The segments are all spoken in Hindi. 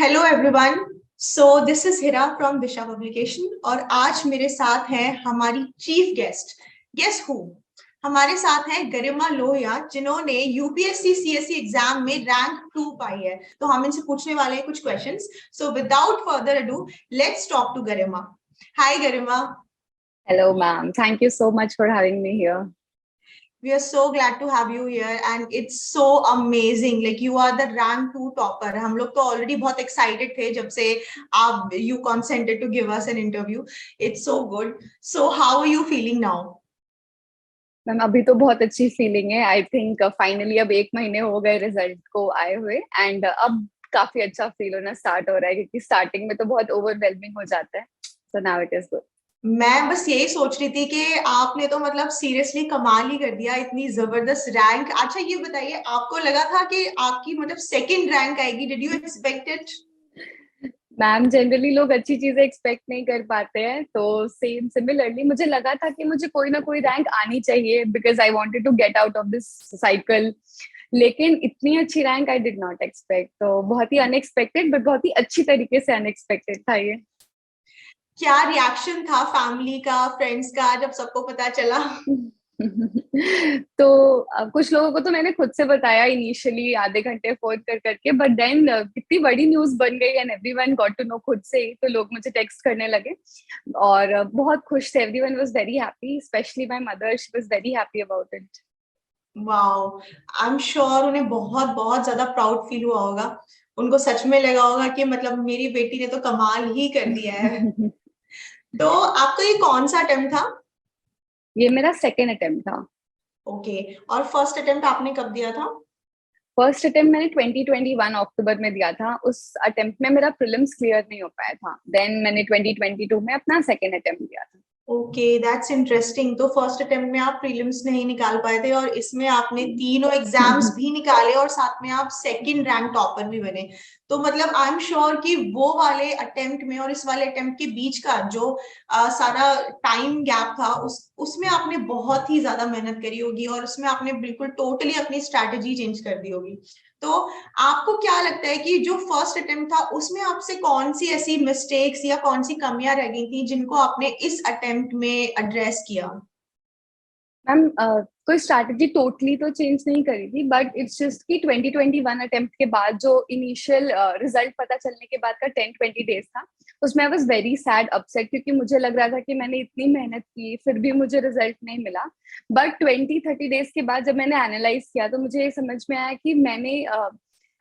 Hello everyone. So this is Hira from Disha publication और आज मेरे साथ है हमारी चीफ गेस्ट। Guess who? हमारे साथ है गरिमा लोहिया, जिन्होंने यूपीएससी सीएससी एग्जाम में रैंक 2 पाई है। तो हम इनसे पूछने वाले हैं कुछ questions. So without further ado, let's talk to Garima. Hi Garima. Hello, ma'am. Thank you so much for having me here. We are so glad to have you here and it's so amazing. Like you are the rank 2 topper. हम लोग तो already बहुत excited थे जब से आप you consented to give us an interview. It's so good. So how are you feeling now? Ma'am अभी तो बहुत अच्छी फीलिंग है। आई थिंक फाइनली अब 1 महीने हो गए रिजल्ट को आए हुए एंड अब काफी अच्छा फील होना स्टार्ट हो रहा है, क्योंकि स्टार्टिंग में तो बहुत ओवरवेलमिंग हो जाता है। So now it is good. मैं बस यही सोच रही थी कि आपने तो मतलब सीरियसली कमाल ही कर दिया, इतनी जबरदस्त रैंक। अच्छा ये बताइए, आपको लगा था कि आपकी मतलब सेकंड रैंक आएगी? Did you expect it? Ma'am generally लोग अच्छी चीजें एक्सपेक्ट नहीं कर पाते हैं, तो सेम सिमिलरली मुझे लगा था कि मुझे कोई ना कोई रैंक आनी चाहिए because I wanted to get out of this cycle. लेकिन इतनी अच्छी rank I did not expect, तो बहुत ही अनएक्सपेक्टेड बट बहुत ही अच्छी तरीके से अनएक्सपेक्टेड था ये। क्या रिएक्शन था फैमिली का, फ्रेंड्स का, जब सबको पता चला? तो कुछ लोगों को तो मैंने खुद से बताया इनिशियली आधे घंटे फोन कर करके, बट देन कितनी बड़ी न्यूज बन गई and everyone got to know खुद से ही, तो लोग मुझे टेक्स्ट करने लगे और बहुत खुश थे। Everyone was very happy, specially my mother, she was very happy about it. Wow, I am sure उन्हें बहुत बहुत ज्यादा प्राउड फील हुआ होगा। उनको सच में लगा होगा कि मतलब मेरी बेटी ने तो कमाल ही कर दिया है। तो आपका ये कौन सा अटेम्प्ट था? ये मेरा सेकेंड अटेम्प्ट था। ओके। और फर्स्ट अटेम्प्ट आपने कब दिया था? फर्स्ट अटेम्प्ट मैंने 2021 अक्टूबर में दिया था। उस अटेम्प्ट में मेरा प्रीलिम्स क्लियर नहीं हो पाया था, देन मैंने 2022 में अपना सेकेंड अटेम्प्ट दिया था। Okay, that's interesting. तो फर्स्ट अटेम्प्ट में आप प्रीलिम्स नहीं निकाल पाए थे और इसमें आपने तीनों एग्जाम्स भी निकाले और साथ में आप सेकंड रैंक टॉपर भी बने। तो मतलब आई एम श्योर कि वो वाले अटेम्प्ट में और इस वाले अटेम्प्ट के बीच का जो सारा टाइम गैप था, उसमें आपने बहुत ही ज्यादा मेहनत करी होगी और उसमें आपने बिल्कुल टोटली अपनी स्ट्रैटेजी चेंज कर दी होगी। तो आपको क्या लगता है कि जो फर्स्ट अटेम्प्ट था उसमें आपसे कौन सी ऐसी मिस्टेक्स या कौन सी कमियां रह गई थी जिनको आपने इस अटेम्प्ट में एड्रेस किया? मैम कोई स्ट्रैटेजी टोटली तो चेंज नहीं करी थी, बट इट्स जस्ट कि 2021 अटेम्प्ट के बाद जो इनिशियल रिजल्ट पता चलने के बाद का 10-20 डेज था, उसमें I was very sad upset, क्योंकि मुझे लग रहा था कि मैंने इतनी मेहनत की फिर भी मुझे रिजल्ट नहीं मिला। बट 20-30 डेज के बाद जब मैंने एनालाइज किया तो मुझे ये समझ में आया कि मैंने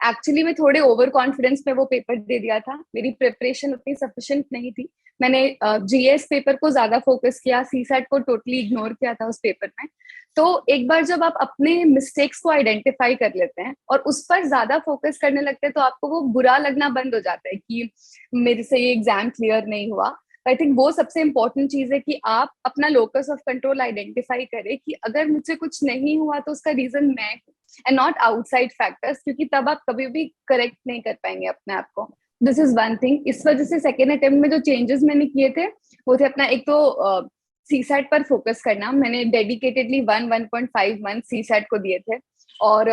एक्चुअली मैं थोड़े ओवर कॉन्फिडेंस में वो पेपर दे दिया था। मेरी प्रिपरेशन उतनी सफिशिएंट नहीं थी। मैंने जीएस पेपर को ज्यादा फोकस किया, सीसैट को टोटली इग्नोर किया था उस पेपर में। तो एक बार जब आप अपने मिस्टेक्स को आइडेंटिफाई कर लेते हैं और उस पर ज्यादा फोकस करने लगते हैं, तो आपको वो बुरा लगना बंद हो जाता है कि मेरे से ये एग्जाम क्लियर नहीं हुआ। आई थिंक वो सबसे इंपॉर्टेंट चीज है कि आप अपना लोकस ऑफ कंट्रोल आइडेंटिफाई करें कि अगर मुझसे कुछ नहीं हुआ तो उसका रीजन मैं हूँ एंड नॉट आउटसाइड फैक्टर्स, क्योंकि तब आप कभी भी करेक्ट नहीं कर पाएंगे अपने आप को। This is one thing. इस वजह से सेकेंड अटेम्प्ट में जो चेंजेस मैंने किए थे वो थे अपना एक तो सीसैट पर फोकस करना। मैंने डेडिकेटेडली 1-1.5 मंथ सीसैट को दिए थे, और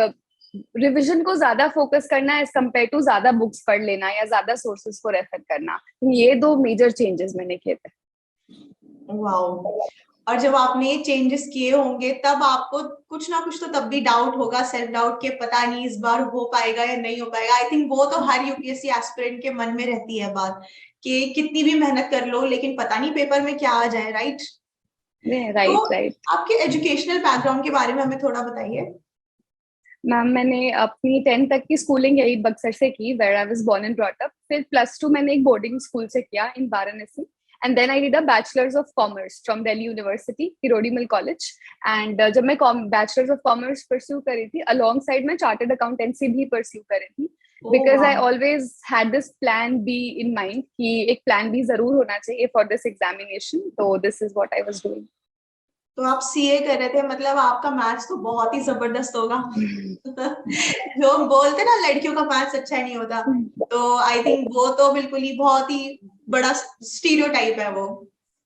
रिविजन को ज्यादा फोकस करना एज कम्पेयर टू ज्यादा बुक्स पढ़ लेना या ज्यादा सोर्सेस को रेफर करना। ये दो मेजर चेंजेस मैंने किए थे। वाओ। और जब आपने ये चेंजेस किए होंगे तब आपको कुछ ना कुछ तो तब भी डाउट होगा, सेल्फ डाउट, के पता नहीं इस बार हो पाएगा या नहीं हो पाएगा। आई थिंक वो तो हर यूपीएससी एस्पिरेंट के मन में रहती है बात कि कितनी भी मेहनत कर लो लेकिन पता नहीं पेपर में क्या आ जाए, राइट? तो राइट राइट। आपके एजुकेशनल बैकग्राउंड के बारे में हमें थोड़ा बताइए। मैम मैंने अपनी 10th तक की स्कूलिंग यही बक्सर से की, where I was born and brought up. फिर +2 मैंने एक बोर्डिंग स्कूल से किया in Varanasi, and then I did a bachelors of commerce from Delhi university Kirorimal college. And जब मैं बैचलर्स ऑफ कॉमर्स परस्यू करी थी, अलोंग साइड में चार्टर्ड अकाउंटेंसी भी परस्यू करी थी, oh because I was. Always had this plan B in mind कि एक प्लान बी जरूर होना चाहिए फॉर दिस एग्जामिनेशन। तो this is what I was doing. तो आप सीए कर रहे थे, मतलब आपका मैथ्स तो बहुत ही जबरदस्त होगा। जो बोलते ना लड़कियों का मैथ्स अच्छा नहीं होता, तो आई थिंक वो तो बिल्कुल ही बहुत ही बड़ा स्टीरियोटाइप है वो।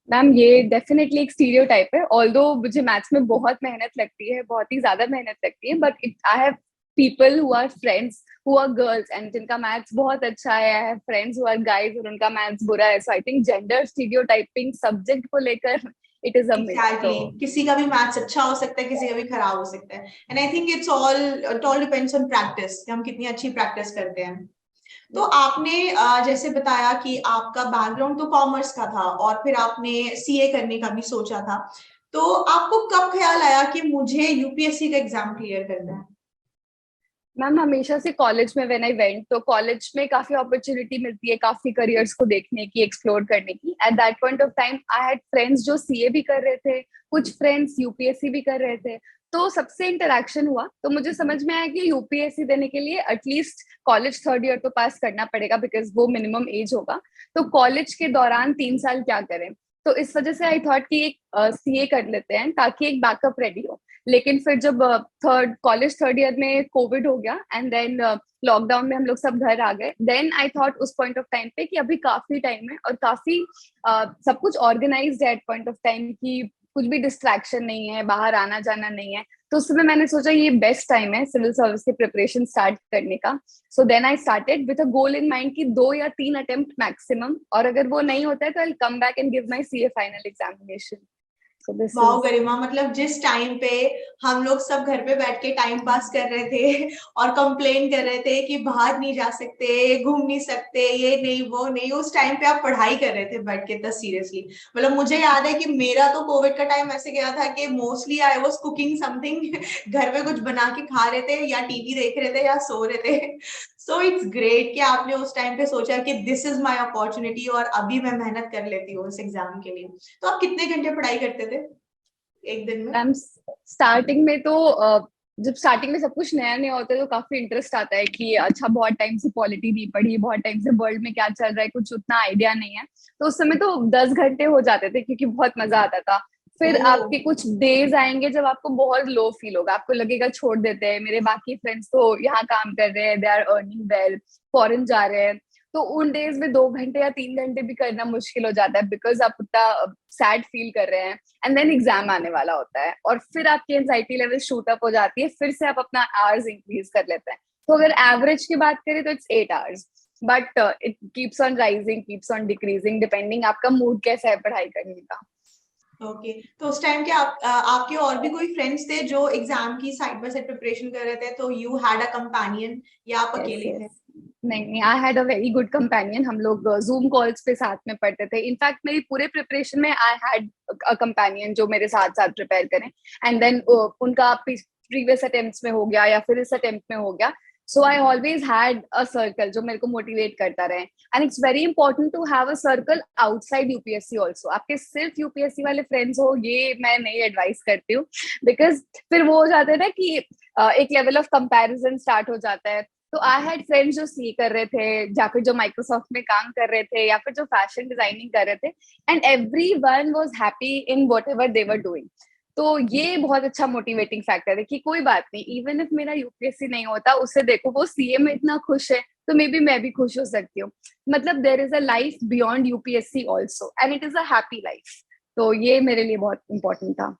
मैम ये डेफिनेटली एक स्टीरियोटाइप है, ऑल्दो मुझे मैथ्स में बहुत मेहनत लगती है, बहुत ही ज्यादा मेहनत लगती है, but it I have people who are friends who are girls and जिनका मैथ्स बहुत अच्छा है, I have friends who are guys और उनका मैथ्स बुरा है. So I think gender stereotyping subject को लेकर it is a myth. Exactly, किसी का भी मैथ्स अच्छा हो सकता है, किसी का भी खराब हो सकता है. And I think it all depends on practice, हम कितनी अच्छी प्रैक्टिस करते हैं. तो आपने जैसे बताया कि आपका बैकग्राउंड तो कॉमर्स का था और फिर आपने सीए करने का भी सोचा था, तो आपको कब ख्याल आया कि मुझे यूपीएससी का एग्जाम क्लियर करना है? मैम हमेशा से कॉलेज में व्हेन आई वेंट, तो कॉलेज में काफी अपॉर्चुनिटी मिलती है काफी करियर्स को देखने की, एक्सप्लोर करने की. At that point of time I had friends जो सीए भी कर रहे थे, कुछ फ्रेंड्स यूपीएससी भी कर रहे थे. तो सबसे इंटरेक्शन हुआ तो मुझे समझ में आया कि यूपीएससी देने के लिए एटलीस्ट कॉलेज 3rd ईयर तो पास करना पड़ेगा, बिकॉज वो मिनिमम एज होगा. तो कॉलेज के दौरान 3 साल क्या करें, तो इस वजह से आई थॉट कि एक सीए कर लेते हैं ताकि एक बैकअप रेडी हो. लेकिन फिर जब कॉलेज 3rd ईयर में कोविड हो गया एंड देन लॉकडाउन में हम लोग सब घर आ गए, देन आई थॉट उस पॉइंट ऑफ टाइम पे कि अभी काफी टाइम है और काफी सब कुछ ऑर्गेनाइज्ड है एट पॉइंट ऑफ टाइम की, कुछ भी डिस्ट्रैक्शन नहीं है, बाहर आना जाना नहीं है. तो उस समय मैंने सोचा ये बेस्ट टाइम है सिविल सर्विस की प्रिपरेशन स्टार्ट करने का. So then I started with a goal in mind कि 2 या 3 अटेम्प्ट मैक्सिमम, और अगर वो नहीं होता है तो I will come back and give my CA final examination. Wow Garima, मतलब जिस टाइम पे हम लोग सब घर पे बैठ के टाइम पास कर रहे थे और कंप्लेन कर रहे थे कि बाहर नहीं जा सकते, घूम नहीं सकते, ये नहीं वो नहीं, उस टाइम पे आप पढ़ाई कर रहे थे बैठ के इतना सीरियसली. मतलब मुझे याद है कि मेरा तो कोविड का टाइम ऐसे गया था कि mostly I was cooking something, घर पे कुछ बना के खा रहे थे या टीवी देख रहे थे या सो रहे थे. सो इट्स ग्रेट कि आपने उस टाइम पे सोचा कि दिस इज माय अपॉर्चुनिटी और अभी मैं मेहनत कर लेती हूँ इस एग्जाम के लिए. तो आप कितने घंटे पढ़ाई करते थे एक दिन में? मैम स्टार्टिंग में तो जब स्टार्टिंग में सब कुछ नया नया होता है तो काफी इंटरेस्ट आता है कि अच्छा बहुत टाइम से पॉलिटी नहीं पढ़ी, बहुत टाइम से वर्ल्ड में क्या चल रहा है कुछ उतना आइडिया नहीं है. तो उस समय तो 10 घंटे हो जाते थे क्योंकि बहुत मजा आता था. फिर आपके कुछ डेज आएंगे जब आपको बहुत लो फील होगा, आपको लगेगा छोड़ देते हैं, मेरे बाकी फ्रेंड्स तो यहाँ काम कर रहे हैं, they are earning well, foreign जा रहे हैं. तो उन डेज में 2 घंटे या 3 घंटे भी करना मुश्किल हो जाता है बिकॉज आप उतना सैड फील कर रहे हैं एंड देन एग्जाम आने वाला होता है और फिर आपकी एंजाइटी लेवल शूट अप हो जाती है, फिर से आप अपना आवर्स इंक्रीज कर लेते हैं. तो अगर एवरेज की बात करें तो it's 8 hours, but it keeps on rising, keeps on decreasing depending आपका मूड कैसा है पढ़ाई करने का. ओके. तो उस टाइम के आपके और भी कोई फ्रेंड्स थे जो एग्जाम की साइड बाय साइड प्रिपरेशन कर रहे थे, तो यू हैड अ कंपेनियन या आप अकेले थे? नहीं, I had a very good companion. हम लोग जूम कॉल्स पे साथ में पढ़ते थे. इनफैक्ट मेरी पूरे प्रिपरेशन में आई हैड अ कंपेनियन जो मेरे साथ साथ प्रिपेयर करें एंड देन उनका प्रीवियस अटेम्प्ट्स में हो गया या फिर इस अटेम्प्ट में हो गया. So I always had a circle जो मेरे को मोटिवेट करता रहे. And it's very important to have a circle outside UPSC also. आपके सिर्फ यूपीएससी वाले फ्रेंड्स हो ये मैं नहीं एडवाइस करती हूँ, बिकॉज फिर वो हो जाता है ना कि एक लेवल ऑफ कंपैरिजन स्टार्ट हो जाता है. तो आई हैड फ्रेंड्स जो सी कर रहे थे या फिर जो माइक्रोसॉफ्ट में काम कर रहे थे या फिर जो फैशन डिजाइनिंग कर रहे थे, and every one was happy in what ever they were doing. तो ये बहुत अच्छा मोटिवेटिंग फैक्टर है कि कोई बात नहीं, इवन इफ मेरा यूपीएससी नहीं होता, उसे देखो वो सीए में इतना खुश है तो मे बी मैं भी खुश हो सकती हूँ. मतलब there is a life beyond UPSC also and it is a happy life. तो ये मेरे लिए बहुत इंपॉर्टेंट था.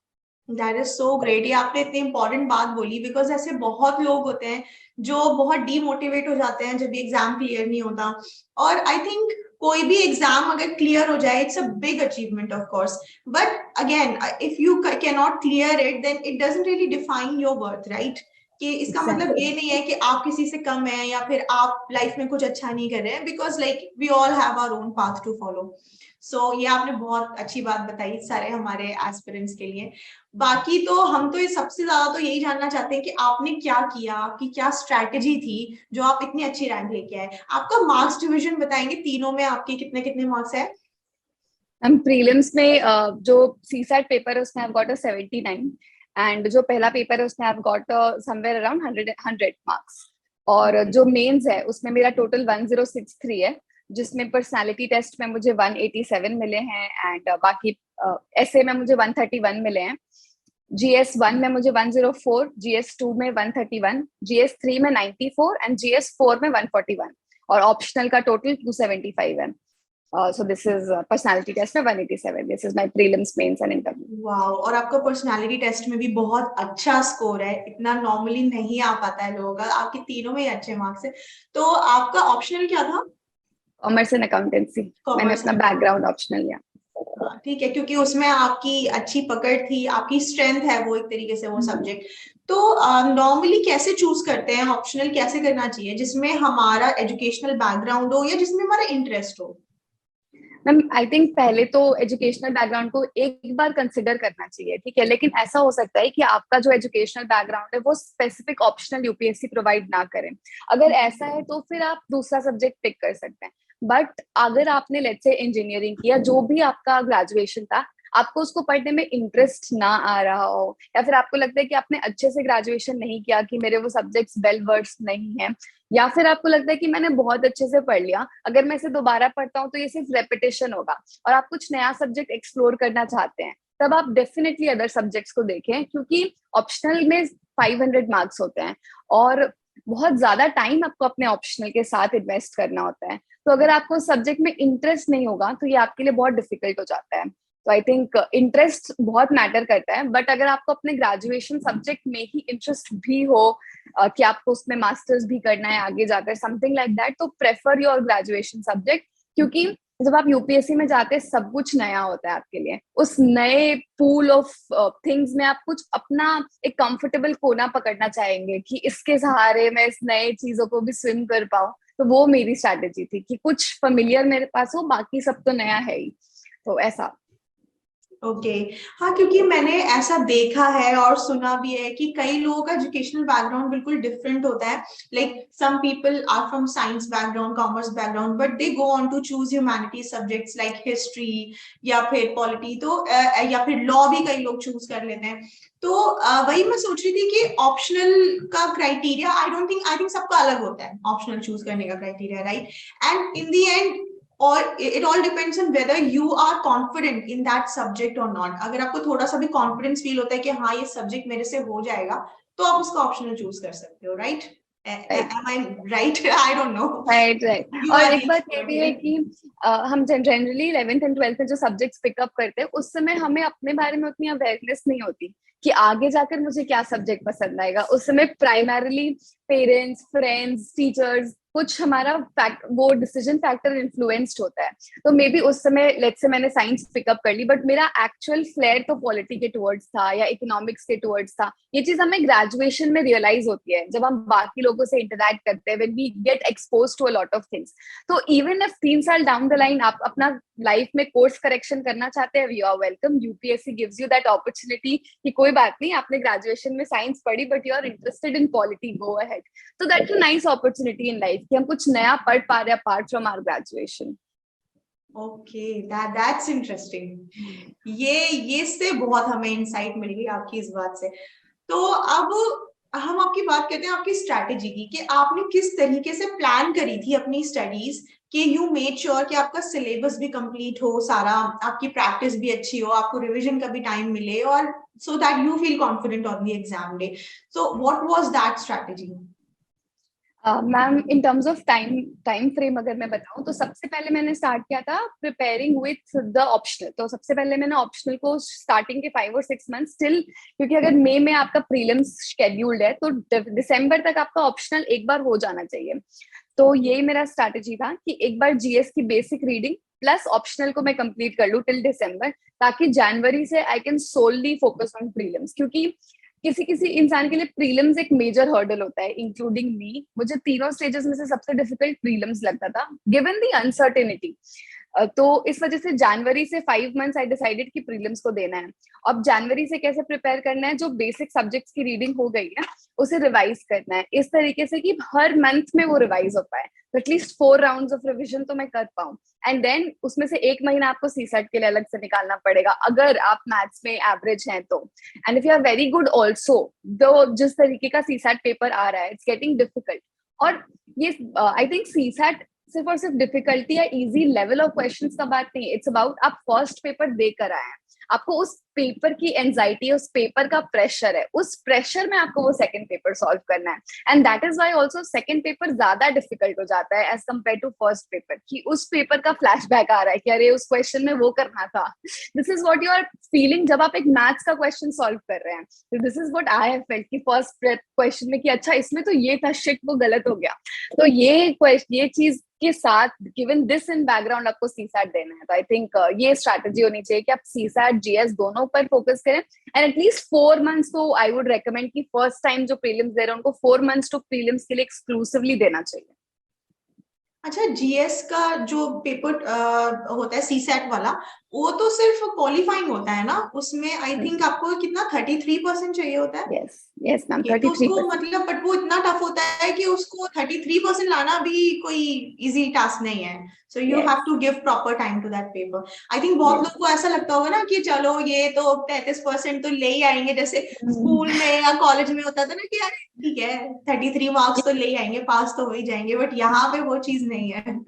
That is so great. ये आपने इतनी इंपॉर्टेंट बात बोली, बिकॉज ऐसे बहुत लोग होते हैं जो बहुत डीमोटिवेट हो जाते हैं जब भी एग्जाम क्लियर नहीं होता. और आई थिंक कोई भी एग्जाम अगर क्लियर हो जाए it's a big achievement of course, but again if you can not clear it then it doesn't really define your worth, right? कि इसका मतलब ये नहीं है कि आप किसी से कम है या फिर आप लाइफ में कुछ अच्छा नहीं कर रहे हैं, because like we all have our own path to follow. So ये आपने बहुत अच्छी बात बताई सारे हमारे एस्पिरेंट्स के लिए. बाकी तो हम तो ये सबसे ज्यादा तो यही जानना चाहते हैं कि आपने क्या किया, आपकी क्या स्ट्रैटेजी थी जो आप इतनी अच्छी रैंक लेके आए. आपका मार्क्स डिवीजन बताएंगे, तीनों में आपके कितने कितने मार्क्स है? हम प्रीलिम्स में जो सीसैट पेपर है उसमें आई गॉट अ 79 एंड जो पहला पेपर है उसमें I got somewhere around 100 marks. और जो मेंस है उसमें मेरा टोटल 1063 है, जिसमें पर्सनालिटी टेस्ट में मुझे 187 मिले हैं एंड बाकी ऐसे में मुझे 131 मिले हैं. GS1 में मुझे 104, GS2 में 131, GS3 में 94 एंड GS4 में 141 और ऑप्शनल का टोटल 275 है. So this is personality test में 187. This is my prelims, mains and interview. Wow, और आपका पर्सनालिटी टेस्ट में भी बहुत अच्छा स्कोर है, इतना नॉर्मली नहीं आ पाता है लोगों का, आपके तीनों में ही अच्छे मार्क्स है। तो आपका ऑप्शनल क्या था? Commerce and accountancy. मैंने अपना बैकग्राउंड ऑप्शनल लिया। ठीक है, क्योंकि उसमें आपकी अच्छी पकड़ थी, आपकी स्ट्रेंथ है वो एक तरीके से वो सब्जेक्ट। तो नॉर्मली कैसे चूज करते हैं ऑप्शनल, कैसे करना चाहिए जिसमें हमारा एजुकेशनल बैकग्राउंड हो या जिसमें हमारा इंटरेस्ट हो? मैम आई थिंक पहले तो एजुकेशनल बैकग्राउंड को एक बार कंसिडर करना चाहिए, ठीक है, लेकिन ऐसा हो सकता है कि आपका जो एजुकेशनल बैकग्राउंड है वो स्पेसिफिक ऑप्शनल यूपीएससी प्रोवाइड ना करें। अगर ऐसा है तो फिर आप दूसरा सब्जेक्ट पिक कर सकते हैं। बट अगर आपने लेट्स से इंजीनियरिंग किया, जो भी आपका ग्रेजुएशन था, आपको उसको पढ़ने में इंटरेस्ट ना आ रहा हो, या फिर आपको लगता है कि आपने अच्छे से ग्रेजुएशन नहीं किया, कि मेरे वो सब्जेक्ट्स वेल वर्स्ड नहीं है, या फिर आपको लगता है कि मैंने बहुत अच्छे से पढ़ लिया, अगर मैं इसे दोबारा पढ़ता हूँ तो ये सिर्फ रेपिटेशन होगा, और आप कुछ नया सब्जेक्ट एक्सप्लोर करना चाहते हैं, तब आप डेफिनेटली अदर सब्जेक्ट्स को देखें, क्योंकि ऑप्शनल में 500 मार्क्स होते हैं और बहुत ज्यादा टाइम आपको अपने ऑप्शनल के साथ इन्वेस्ट करना होता है। तो अगर आपको सब्जेक्ट में इंटरेस्ट नहीं होगा तो ये आपके लिए बहुत डिफिकल्ट हो जाता है। तो आई थिंक इंटरेस्ट बहुत मैटर करता है, बट अगर आपको अपने ग्रेजुएशन सब्जेक्ट में ही इंटरेस्ट भी हो, कि आपको उसमें मास्टर्स भी करना है आगे जाकर, समथिंग लाइक दैट, तो प्रेफर योर ग्रेजुएशन सब्जेक्ट, क्योंकि जब आप यूपीएससी में जाते हैं सब कुछ नया होता है आपके लिए। उस नए पूल ऑफ थिंग्स में आप कुछ अपना एक कंफर्टेबल कोना पकड़ना चाहेंगे कि इसके सहारे मैं इस नए चीजों को भी स्विम कर पाऊं। तो वो मेरी स्ट्रैटेजी थी कि कुछ फेमिलियर मेरे पास हो, बाकी सब तो नया है ही। तो ऐसा। ओके हाँ, क्योंकि मैंने ऐसा देखा है और सुना भी है कि कई लोगों का एजुकेशनल बैकग्राउंड बिल्कुल डिफरेंट होता है। Like some people are from science background, commerce background, but they go on to choose humanities subjects like history या फिर पॉलिटी, तो या फिर लॉ भी कई लोग चूज कर लेते हैं। तो वही मैं सोच रही थी कि ऑप्शनल का क्राइटेरिया, आई थिंक सबका अलग होता है ऑप्शनल चूज करने का criteria, right? And in the end, और it all depends on whether you are confident in that subject or not। अगर आपको थोड़ा सा भी कॉन्फिडेंस फील होता है कि हाँ ये सब्जेक्ट मेरे से हो जाएगा, तो आप उसका ऑप्शनल चूज कर सकते हो, right? Am I right? I don't know. Right. You और are the एक बात ये expert भी है here. कि हम जनरली 11th एंड 12th में जो सब्जेक्ट्स पिकअप करते हैं, उस समय हमें अपने बारे में उतनी अवेयरनेस नहीं होती कि आगे जाकर मुझे क्या सब्जेक्ट पसंद आएगा। उस समय प्राइमरीली पेरेंट्स, फ्रेंड्स, टीचर्स, कुछ हमारा वो डिसीजन फैक्टर इन्फ्लुएंस्ड होता है। तो मे बी उस समय लेट्स से मैंने साइंस पिकअप कर ली, बट मेरा एक्चुअल फ्लेयर तो पॉलिटी के टुवर्ड्स था या इकोनॉमिक्स के टुवर्ड्स था। ये चीज हमें ग्रेजुएशन में रियलाइज होती है जब हम बाकी लोगों से इंटरेक्ट करते हैं, when we get expose to a lot of things. तो इवन इफ 3 साल डाउन द लाइन आप अपना लाइफ में कोर्स करेक्शन करना चाहते हैं, you are welcome. UPSC gives you that opportunity कि कोई बात नहीं, आपने ग्रेजुएशन में साइंस पढ़ी but you are interested in polity, go ahead. तो that's a nice opportunity in life कि हम कुछ नया पढ़ पा रहे हैं apart from our graduation. Okay, that's interesting. ये से बहुत हमें इंसाइट मिल गई आपकी इस बात से। तो अब हम आपकी बात करते हैं आपकी स्ट्रैटेजी की, कि आपने किस तरीके से प्लान करी थी अपनी स्टडीज, कि यू मेड श्योर कि आपका सिलेबस भी कंप्लीट हो सारा, आपकी प्रैक्टिस भी अच्छी हो, आपको रिवीजन का भी टाइम मिले, और so that you feel confident on the exam day. So what was that strategy? Ma'am in terms of time frame अगर मैं बताऊं, तो सबसे पहले मैंने स्टार्ट किया था प्रिपेयरिंग विथ द ऑप्शनल। तो सबसे पहले मैंने ऑप्शनल को स्टार्टिंग के 5 और 6 मंथ स्टिल, क्योंकि अगर मई में आपका प्रीलिम्स शेड्यूल्ड है तो दिसंबर तक आपका ऑप्शनल एक बार हो जाना चाहिए। तो यही मेरा स्ट्रैटेजी था कि एक बार जीएस की बेसिक रीडिंग प्लस ऑप्शनल को मैं कंप्लीट कर लूं टिल दिसंबर, ताकि जनवरी से I can solely focus on prelims. क्योंकि किसी किसी इंसान के लिए प्रीलिम्स एक मेजर हर्डल होता है, इंक्लूडिंग मी। मुझे तीनों स्टेजेस में से सबसे डिफिकल्ट प्रीलिम्स लगता था, गिवन दी अनसर्टेनिटी। तो इस वजह से जनवरी से 5 मंथ्स आई डिसाइडेड कि प्रीलिम्स को देना है। अब जनवरी से कैसे प्रिपेयर करना है, जो बेसिक सब्जेक्ट्स की रीडिंग हो गई है उसे रिवाइज करना है, इस तरीके से कि हर मंथ में वो रिवाइज हो पाए। तो एटलीस्ट 4 राउंड्स ऑफ रिविजन तो मैं कर पाऊं। एंड देन उसमें से 1 महीना आपको सीसेट के लिए अलग से निकालना पड़ेगा अगर आप मैथ्स में एवरेज हैं तो। And if you are very good also, though जिस तरीके का सीसेट पेपर आ रहा है इट्स गेटिंग डिफिकल्ट। और ये आई थिंक सीसेट सिर्फ और सिर्फ डिफिकल्टी या इजी लेवल ऑफ क्वेश्चंस का बात नहीं, इट्स अबाउट आप फर्स्ट पेपर देकर आए हैं, आपको उस पेपर की एंजाइटी, उस पेपर का प्रेशर है, उस प्रेशर में आपको वो सेकंड पेपर सॉल्व करना है. And that is why also second paper ज्यादा डिफिकल्ट हो जाता है as compared to first paper, कि उस पेपर का फ्लैशबैक आ रहा है कि अरे उस क्वेश्चन में वो करना था. This is what you are feeling जब आप एक मैथ्स का क्वेश्चन सॉल्व कर रहे हैं. This is what I have felt कि फर्स्ट क्वेश्चन में कि अच्छा इसमें तो ये था, शिट वो गलत हो गया. तो ये चीज के साथ गिवन दिस इन बैकग्राउंड आपको सीसैट देना है. तो आई थिंक ये स्ट्रैटेजी होनी चाहिए कि आप सीसैट जीएस दोनों पर फोकस करें. एंड एटलीस्ट 4 मंथ्स तो आई वुड रेकमेंड कि फर्स्ट टाइम जो प्रीलिम्स दे रहे हैं उनको 4 मंथ्स तो प्रीलिम्स के लिए एक्सक्लूसिवली देना चाहिए. अच्छा, जीएस का जो पेपर होता है सीसैट वाला, वो तो सिर्फ क्वालिफाइंग होता है ना, उसमें आई थिंक आपको कितना 33% चाहिए होता है. यस यस मैम, तो उसको 33%. मतलब बट वो इतना टफ होता है कि उसको 33% लाना भी कोई इजी टास्क नहीं है. So you have to give proper time to that paper. I think बहुत लोगों को ऐसा लगता होगा ना कि चलो ये तो 33% तो ले ही आएंगे, जैसे स्कूल में या कॉलेज में होता था ना कि यार ठीक है 33 मार्क्स तो ले ही आएंगे, पास तो हो ही जाएंगे. बट यहाँ पे वो चीज नहीं है.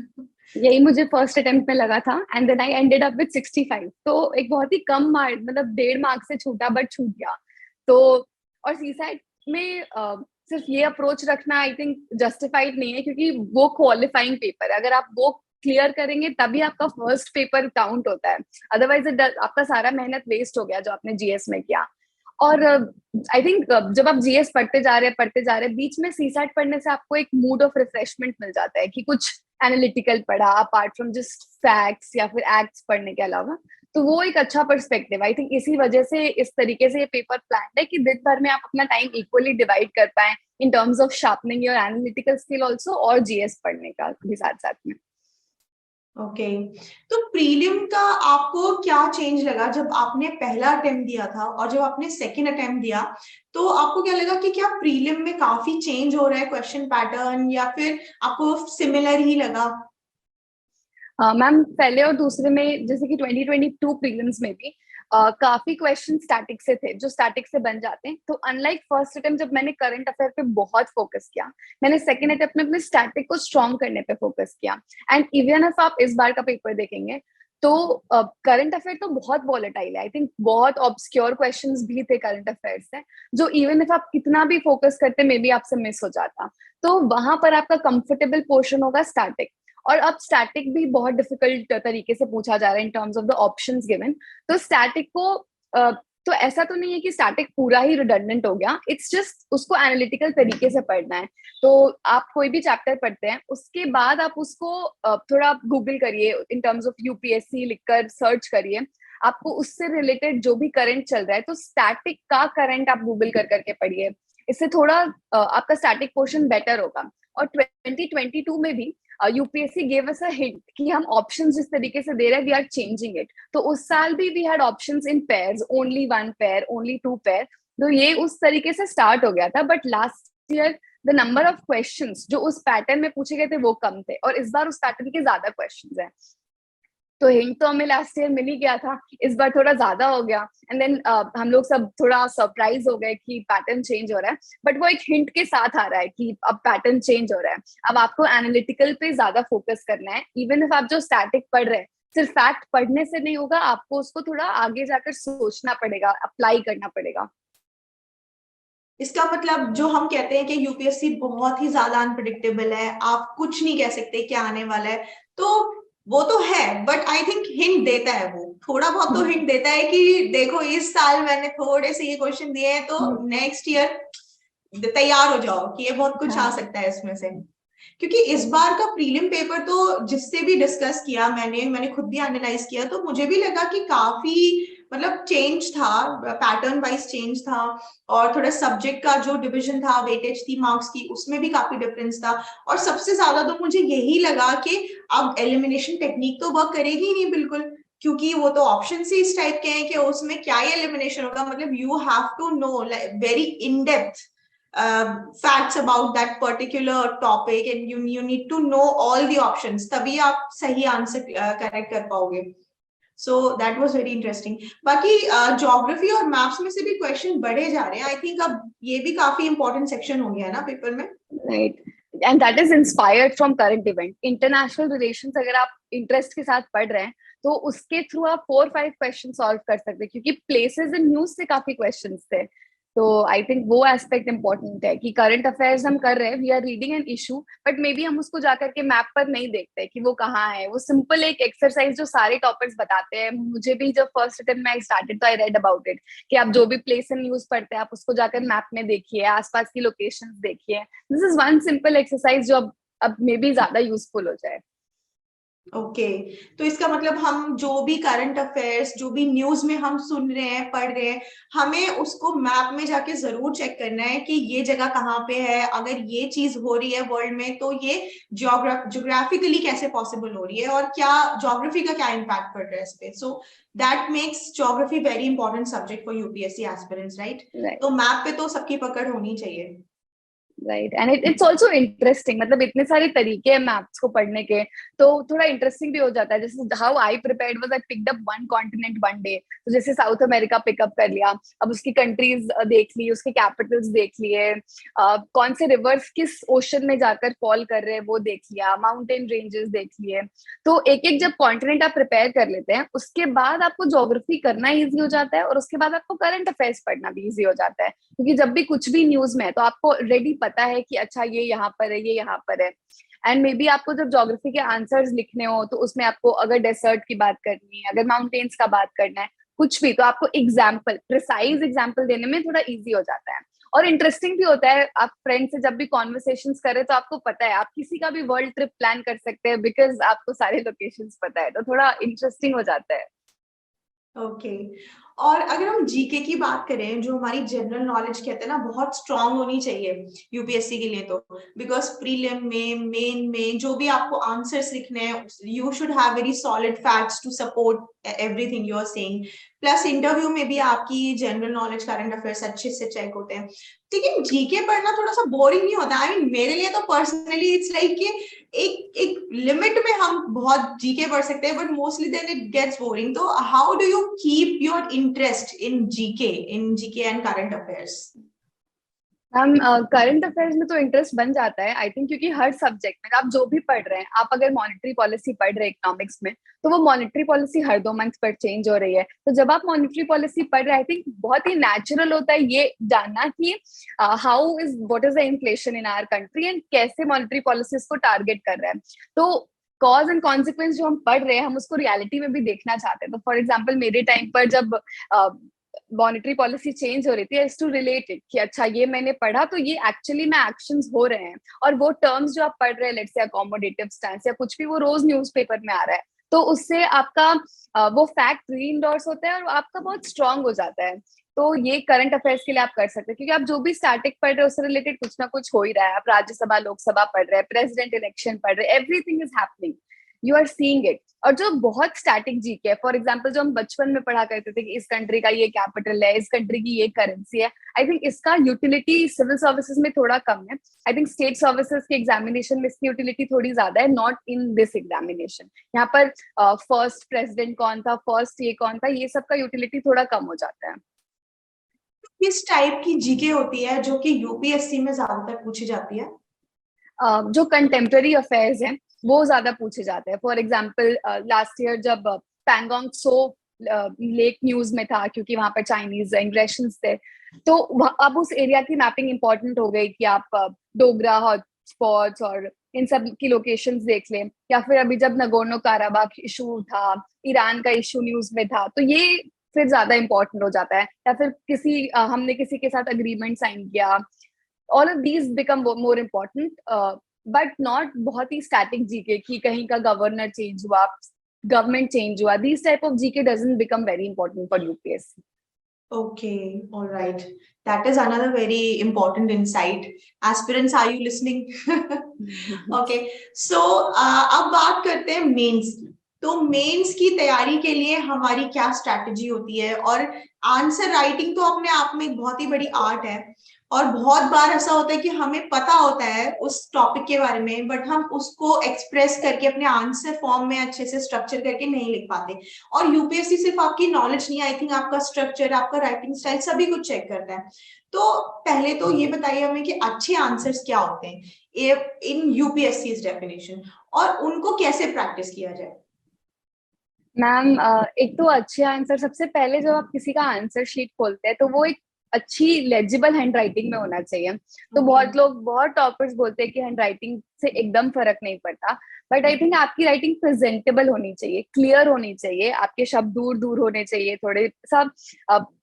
यही मुझे फर्स्ट अटेम्प्ट में लगा था and then I ended up with 65. तो एक बहुत ही कम मार्क, मतलब 1.5 मार्क से छूटा बट छूट गया. तो और सीसैट में सिर्फ ये अप्रोच रखना आई थिंक जस्टिफाइड नहीं है, क्योंकि वो क्वालिफाइंग पेपर है. अगर आप वो क्लियर करेंगे तभी आपका फर्स्ट पेपर काउंट होता है. अदरवाइज आपका सारा मेहनत वेस्ट हो गया जो आपने जीएस में किया. और आई थिंक जब आप जीएस पढ़ते जा रहे हैं बीच में सीसैट पढ़ने से आपको एक मूड ऑफ रिफ्रेशमेंट मिल जाता है कि कुछ एनालिटिकल पढ़ा अपार्ट फ्रॉम जस्ट फैक्ट्स या फिर एक्ट्स पढ़ने के अलावा. तो वो एक अच्छा पर्सपेक्टिव आई थिंक. इसी वजह से इस तरीके से ये पेपर प्लान है कि दिन भर में आप अपना टाइम इक्वली डिवाइड कर पाए in terms of sharpening your analytical skill also और जीएस पढ़ने का भी साथ साथ में. ओके तो प्रीलिम का आपको क्या चेंज लगा जब आपने पहला अटेम्प्ट दिया था और जब आपने सेकंड अटेम्प्ट दिया, तो आपको क्या लगा कि क्या प्रीलिम में काफी चेंज हो रहा है क्वेश्चन पैटर्न, या फिर आपको सिमिलर ही लगा? मैम पहले और दूसरे में जैसे कि 2022 प्रीलिम्स में भी काफी क्वेश्चन स्टैटिक से थे जो स्टैटिक से बन जाते हैं. तो अनलाइक फर्स्ट अटेम्प्ट जब मैंने करंट अफेयर पे बहुत फोकस किया, मैंने सेकंड अटेम्प्ट में अपने स्टैटिक को स्ट्रॉन्ग करने पे फोकस किया. एंड इवन इफ आप इस बार का पेपर देखेंगे तो करंट अफेयर तो बहुत वॉलेटाइल है. आई थिंक बहुत ऑब्सक्योर क्वेश्चंस भी थे करंट अफेयर से जो इवन इफ आप कितना भी फोकस करते मे बी आपसे मिस हो जाता. तो वहां पर आपका कंफर्टेबल पोर्शन होगा स्टैटिक. और अब स्टैटिक भी बहुत डिफिकल्ट तरीके से पूछा जा रहा है in terms of the options given. तो स्टैटिक को तो ऐसा तो नहीं है कि स्टैटिक पूरा ही रिडंडेंट हो गया. इट्स जस्ट उसको एनालिटिकल तरीके से पढ़ना है. तो आप कोई भी चैप्टर पढ़ते हैं उसके बाद आप उसको थोड़ा गूगल करिए, इन टर्म्स ऑफ यूपीएससी लिखकर सर्च करिए, आपको उससे रिलेटेड जो भी करंट चल रहा है तो स्टैटिक का करंट आप गूगल कर करके पढ़िए. इससे थोड़ा आपका स्टैटिक पोर्शन बेटर होगा. और 2022 में भी UPSC gave us a hint कि हम ऑप्शंस जिस तरीके से दे रहे हैं वी आर चेंजिंग इट. तो उस साल भी we had options in pairs, only 1 pair, only 2 pair. तो ये उस तरीके से स्टार्ट हो गया था. But last year the number of questions जो उस पैटर्न में पूछे गए थे वो कम थे और इस बार उस पैटर्न के ज्यादा क्वेश्चंस हैं. तो हिंट तो हमें लास्ट ईयर मिल ही गया था, इस बार थोड़ा ज्यादा हो गया. एंड देन हम लोग सब थोड़ा सरप्राइज हो गए कि पैटर्न चेंज हो रहा है. बट वो एक हिंट के साथ आ रहा है कि अब पैटर्न चेंज हो रहा है. अब आपको एनालिटिकल पे ज्यादा फोकस करना है. इवन इफ आप जो स्टैटिक पढ़ रहे हैं सिर्फ फैक्ट पढ़ने से नहीं होगा, आपको उसको थोड़ा आगे जाकर सोचना पड़ेगा, अप्लाई करना पड़ेगा. इसका मतलब जो हम कहते हैं कि यूपीएससी बहुत ही ज्यादा अनप्रिडिक्टेबल है, आप कुछ नहीं कह सकते क्या आने वाला है, तो वो तो है. बट आई थिंक हिंट देता है, वो थोड़ा बहुत तो हिंट देता है कि देखो इस साल मैंने थोड़े से ये क्वेश्चन दिए हैं तो नेक्स्ट ईयर तैयार हो जाओ कि ये बहुत कुछ आ सकता है इसमें से. क्योंकि इस बार का प्रीलिम पेपर तो जिससे भी डिस्कस किया मैंने खुद भी एनालाइज किया, तो मुझे भी लगा कि काफी मतलब चेंज था, पैटर्न वाइज चेंज था. और थोड़ा सब्जेक्ट का जो डिवीजन था, वेटेज थी मार्क्स की, उसमें भी काफी डिफरेंस था. और सबसे ज्यादा तो मुझे यही लगा कि अब एलिमिनेशन टेक्निक तो वर्क करेगी ही नहीं बिल्कुल, क्योंकि वो तो ऑप्शन ही इस टाइप के हैं कि उसमें क्या ही एलिमिनेशन होगा. मतलब you have to know very in depth facts about that particular topic and you need to know all the options, तभी आप सही आंसर करेक्ट कर पाओगे. So that was very interesting. बाकी ज्योग्राफी और मैथ्स में से भी क्वेश्चन बढ़े जा रहे हैं. आई थिंक अब ये भी काफी इंपॉर्टेंट सेक्शन हो गया है ना पेपर में. Right. And that is inspired from current event. International relations अगर आप इंटरेस्ट के साथ पढ़ रहे हैं तो उसके थ्रू आप 4-5 क्वेश्चन सॉल्व कर सकते हैं, क्योंकि प्लेसेस इन न्यूज से काफी क्वेश्चंस थे। तो आई थिंक वो एस्पेक्ट इंपॉर्टेंट है कि करंट अफेयर्स हम कर रहे हैं, we are reading an issue, but maybe हम उसको जाकर के मैप पर नहीं देखते कि वो कहाँ है। वो सिंपल एक एक्सरसाइज जो सारे टॉपर्स बताते हैं, मुझे भी जब फर्स्ट अटेम्प्ट में आई स्टार्टेड तो आई रेड अबाउट इट कि आप जो भी प्लेस इन न्यूज पढ़ते हैं आप उसको जाकर मैप में देखिए, आसपास की लोकेशंस देखिए। This is one simple exercise जो अब मे बी ज्यादा यूजफुल हो जाए। ओके तो इसका मतलब हम जो भी करंट अफेयर्स, जो भी न्यूज में हम सुन रहे हैं, पढ़ रहे हैं, हमें उसको मैप में जाके जरूर चेक करना है कि ये जगह कहाँ पे है। अगर ये चीज हो रही है वर्ल्ड में तो ये ज्योग्राफिकली कैसे पॉसिबल हो रही है और क्या ज्योग्राफी का क्या इम्पैक्ट पड़ रहा है इस पे। So that makes geography very important subject for UPSC aspirants, right? तो मैप पे तो सबकी पकड़ होनी चाहिए। Right, and it's also interesting. मतलब इतने सारे तरीके हैं मैप्स को पढ़ने के, तो थोड़ा इंटरेस्टिंग भी हो जाता है। जैसे how I prepared was I picked up one continent one day. तो जैसे साउथ अमेरिका पिकअप कर लिया, अब उसकी कंट्रीज देख ली, उसके कैपिटल्स देख लिए, कौन से रिवर्स किस ओशन में जाकर फॉल कर रहे हैं वो देख लिया, माउंटेन रेंजेस देख लिए। तो एक एक जब कॉन्टिनेंट आप प्रिपेयर कर लेते हैं उसके बाद आपको ज्योग्राफी करना ईजी हो जाता है, और उसके बाद आपको करंट अफेयर्स पढ़ना भी ईजी हो जाता है, क्योंकि जब भी कुछ भी न्यूज में है तो आपको ऑलरेडी पता है कि अच्छा ये यहाँ पर है, ये यहाँ पर है। एंड मे बी आपको जब ज्योग्राफी के आंसर्स लिखने हो तो उसमें आपको अगर डेसर्ट की बात करनी है, अगर माउंटेन्स का बात करना है, कुछ भी, तो आपको एग्जाम्पल, प्रिसाइज एग्जाम्पल देने में थोड़ा इजी हो जाता है। और इंटरेस्टिंग भी होता है, आप फ्रेंड से जब भी कॉन्वर्सेशंस करें तो आपको पता है आप किसी का भी वर्ल्ड ट्रिप प्लान कर सकते हैं, बिकॉज आपको सारे लोकेशंस पता है, तो थोड़ा इंटरेस्टिंग हो जाता है। ओके और अगर हम जीके की बात करें, जो हमारी जनरल नॉलेज कहते हैं ना, बहुत स्ट्रांग होनी चाहिए यूपीएससी के लिए। तो बिकॉज प्रीलिम में, मेन में जो भी आपको आंसर्स लिखने हैं, you should have very solid facts to support everything you are saying. Plus interview में भी आपकी जनरल नॉलेज, करंट अफेयर्स अच्छे से चेक होते हैं। लेकिन जीके पढ़ना थोड़ा सा बोरिंग नहीं होता? आई मीन मेरे लिए तो पर्सनली इट्स लाइक कि एक एक लिमिट में हम बहुत जीके पढ़ सकते हैं, but mostly then it gets boring. तो how do you keep your interest in GK and current affairs? हम करंट अफेयर्स में तो इंटरेस्ट बन जाता है आई थिंक, क्योंकि हर सब्जेक्ट में आप जो भी पढ़ रहे हैं, आप अगर मॉनेटरी पॉलिसी पढ़ रहे हैं इकोनॉमिक्स में, तो वो मॉनेटरी पॉलिसी हर 2 मंथ पर चेंज हो रही है। तो जब आप मॉनेटरी पॉलिसी पढ़ रहे हैं, आई थिंक बहुत ही नेचुरल होता है ये जानना कि how is what is the inflation in our country and कैसे मॉनेटरी पॉलिसीज को टारगेट कर रहे हैं। तो कॉज एंड कॉन्सिक्वेंस जो हम पढ़ रहे हैं, हम उसको रियलिटी में भी देखना चाहते हैं। तो फॉर एग्जाम्पल मेरे टाइम पर जब मॉनेटरी पॉलिसी चेंज हो रही थी, टू रिलेट इट कि अच्छा ये मैंने पढ़ा तो ये एक्चुअली में एक्शंस हो रहे हैं, और वो टर्म्स जो आप पढ़ रहे हैं, लेट्स से अकोमोडेटिव स्टैंस या कुछ भी, वो रोज न्यूज़पेपर में आ रहा है, तो उससे आपका वो फैक्ट री इंडोर्स होता है और आपका बहुत स्ट्रांग हो जाता है। तो ये करंट अफेयर्स के लिए आप कर सकते हैं, क्योंकि आप जो भी स्टैटिक पढ़ रहे हैं उससे रिलेटेड कुछ ना कुछ हो ही रहा है। आप राज्यसभा, लोकसभा पढ़ रहे हैं, प्रेसिडेंट इलेक्शन पढ़ रहे हैं, everything is happening, you are seeing it. और जो बहुत स्टैटिक जीके है, फॉर एग्जांपल जो हम बचपन में पढ़ा करते थे कि इस कंट्री का ये कैपिटल है, इस कंट्री की ये करेंसी है, आई थिंक इसका यूटिलिटी सिविल सर्विसेज में थोड़ा कम है। आई थिंक स्टेट सर्विसेज के एग्जामिनेशन में इसकी यूटिलिटी थोड़ी ज्यादा है, नॉट इन दिस एग्जामिनेशन। यहाँ पर फर्स्ट प्रेसिडेंट कौन था, फर्स्ट ये कौन था, ये सब का यूटिलिटी थोड़ा कम हो जाता है। किस टाइप की जीके होती है जो कि यूपीएससी में ज्यादातर पूछी जाती है? जो कंटेम्प्रेरी अफेयर्स हैं वो ज्यादा पूछे जाते हैं। फॉर एग्जाम्पल लास्ट ईयर जब पैंगोंग सो लेक न्यूज में था, क्योंकि वहां पर चाइनीज इंग्रेशंस थे, तो अब उस एरिया की मैपिंग इंपॉर्टेंट हो गई कि आप डोगरा हॉटस्पॉट्स और इन सब की लोकेशंस देख लें। या फिर अभी जब नगोर्नो काराबाख इशू था, ईरान का इशू न्यूज में था, तो ये फिर ज्यादा इंपॉर्टेंट हो जाता है। या फिर किसी हमने किसी के साथ अग्रीमेंट साइन किया, all of these become more important, but not बहुत ही static जीके की कहीं का गवर्नर चेंज हुआ, गवर्नमेंट चेंज हुआ, these type of GK doesn't become very important for UPSC. Okay, all right. That is another very important insight. Aspirants, are you listening? Okay, so अब बात करते हैं मेंस की। तो मेंस की तैयारी के लिए हमारी क्या स्ट्रैटेजी होती है? और आंसर राइटिंग तो अपने आप में एक बहुत ही बड़ी आर्ट है, और बहुत बार ऐसा होता है कि हमें पता होता है उस टॉपिक के बारे में, बट हम उसको एक्सप्रेस करके अपने आंसर फॉर्म में अच्छे से स्ट्रक्चर करके नहीं लिख पाते। और यूपीएससी सिर्फ आपकी नॉलेज नहीं, आई थिंक आपका स्ट्रक्चर, आपका राइटिंग स्टाइल सभी कुछ चेक करता है। तो पहले तो ये बताइए हमें कि अच्छे आंसर्स क्या होते हैं इन यूपीएससी डेफिनेशन, और उनको कैसे प्रैक्टिस किया जाए। मैम, एक तो अच्छे आंसर, सबसे पहले जब आप किसी का आंसर शीट खोलते हैं तो वो एक अच्छी लेजिबल हैंड राइटिंग में होना चाहिए। तो ओके। बहुत लोग, बहुत टॉपर्स बोलते हैं कि हैंड राइटिंग से एकदम फर्क नहीं पड़ता, बट आई थिंक आपकी राइटिंग प्रेजेंटेबल होनी चाहिए, क्लियर होनी चाहिए, आपके शब्द दूर दूर होने चाहिए थोड़े सब।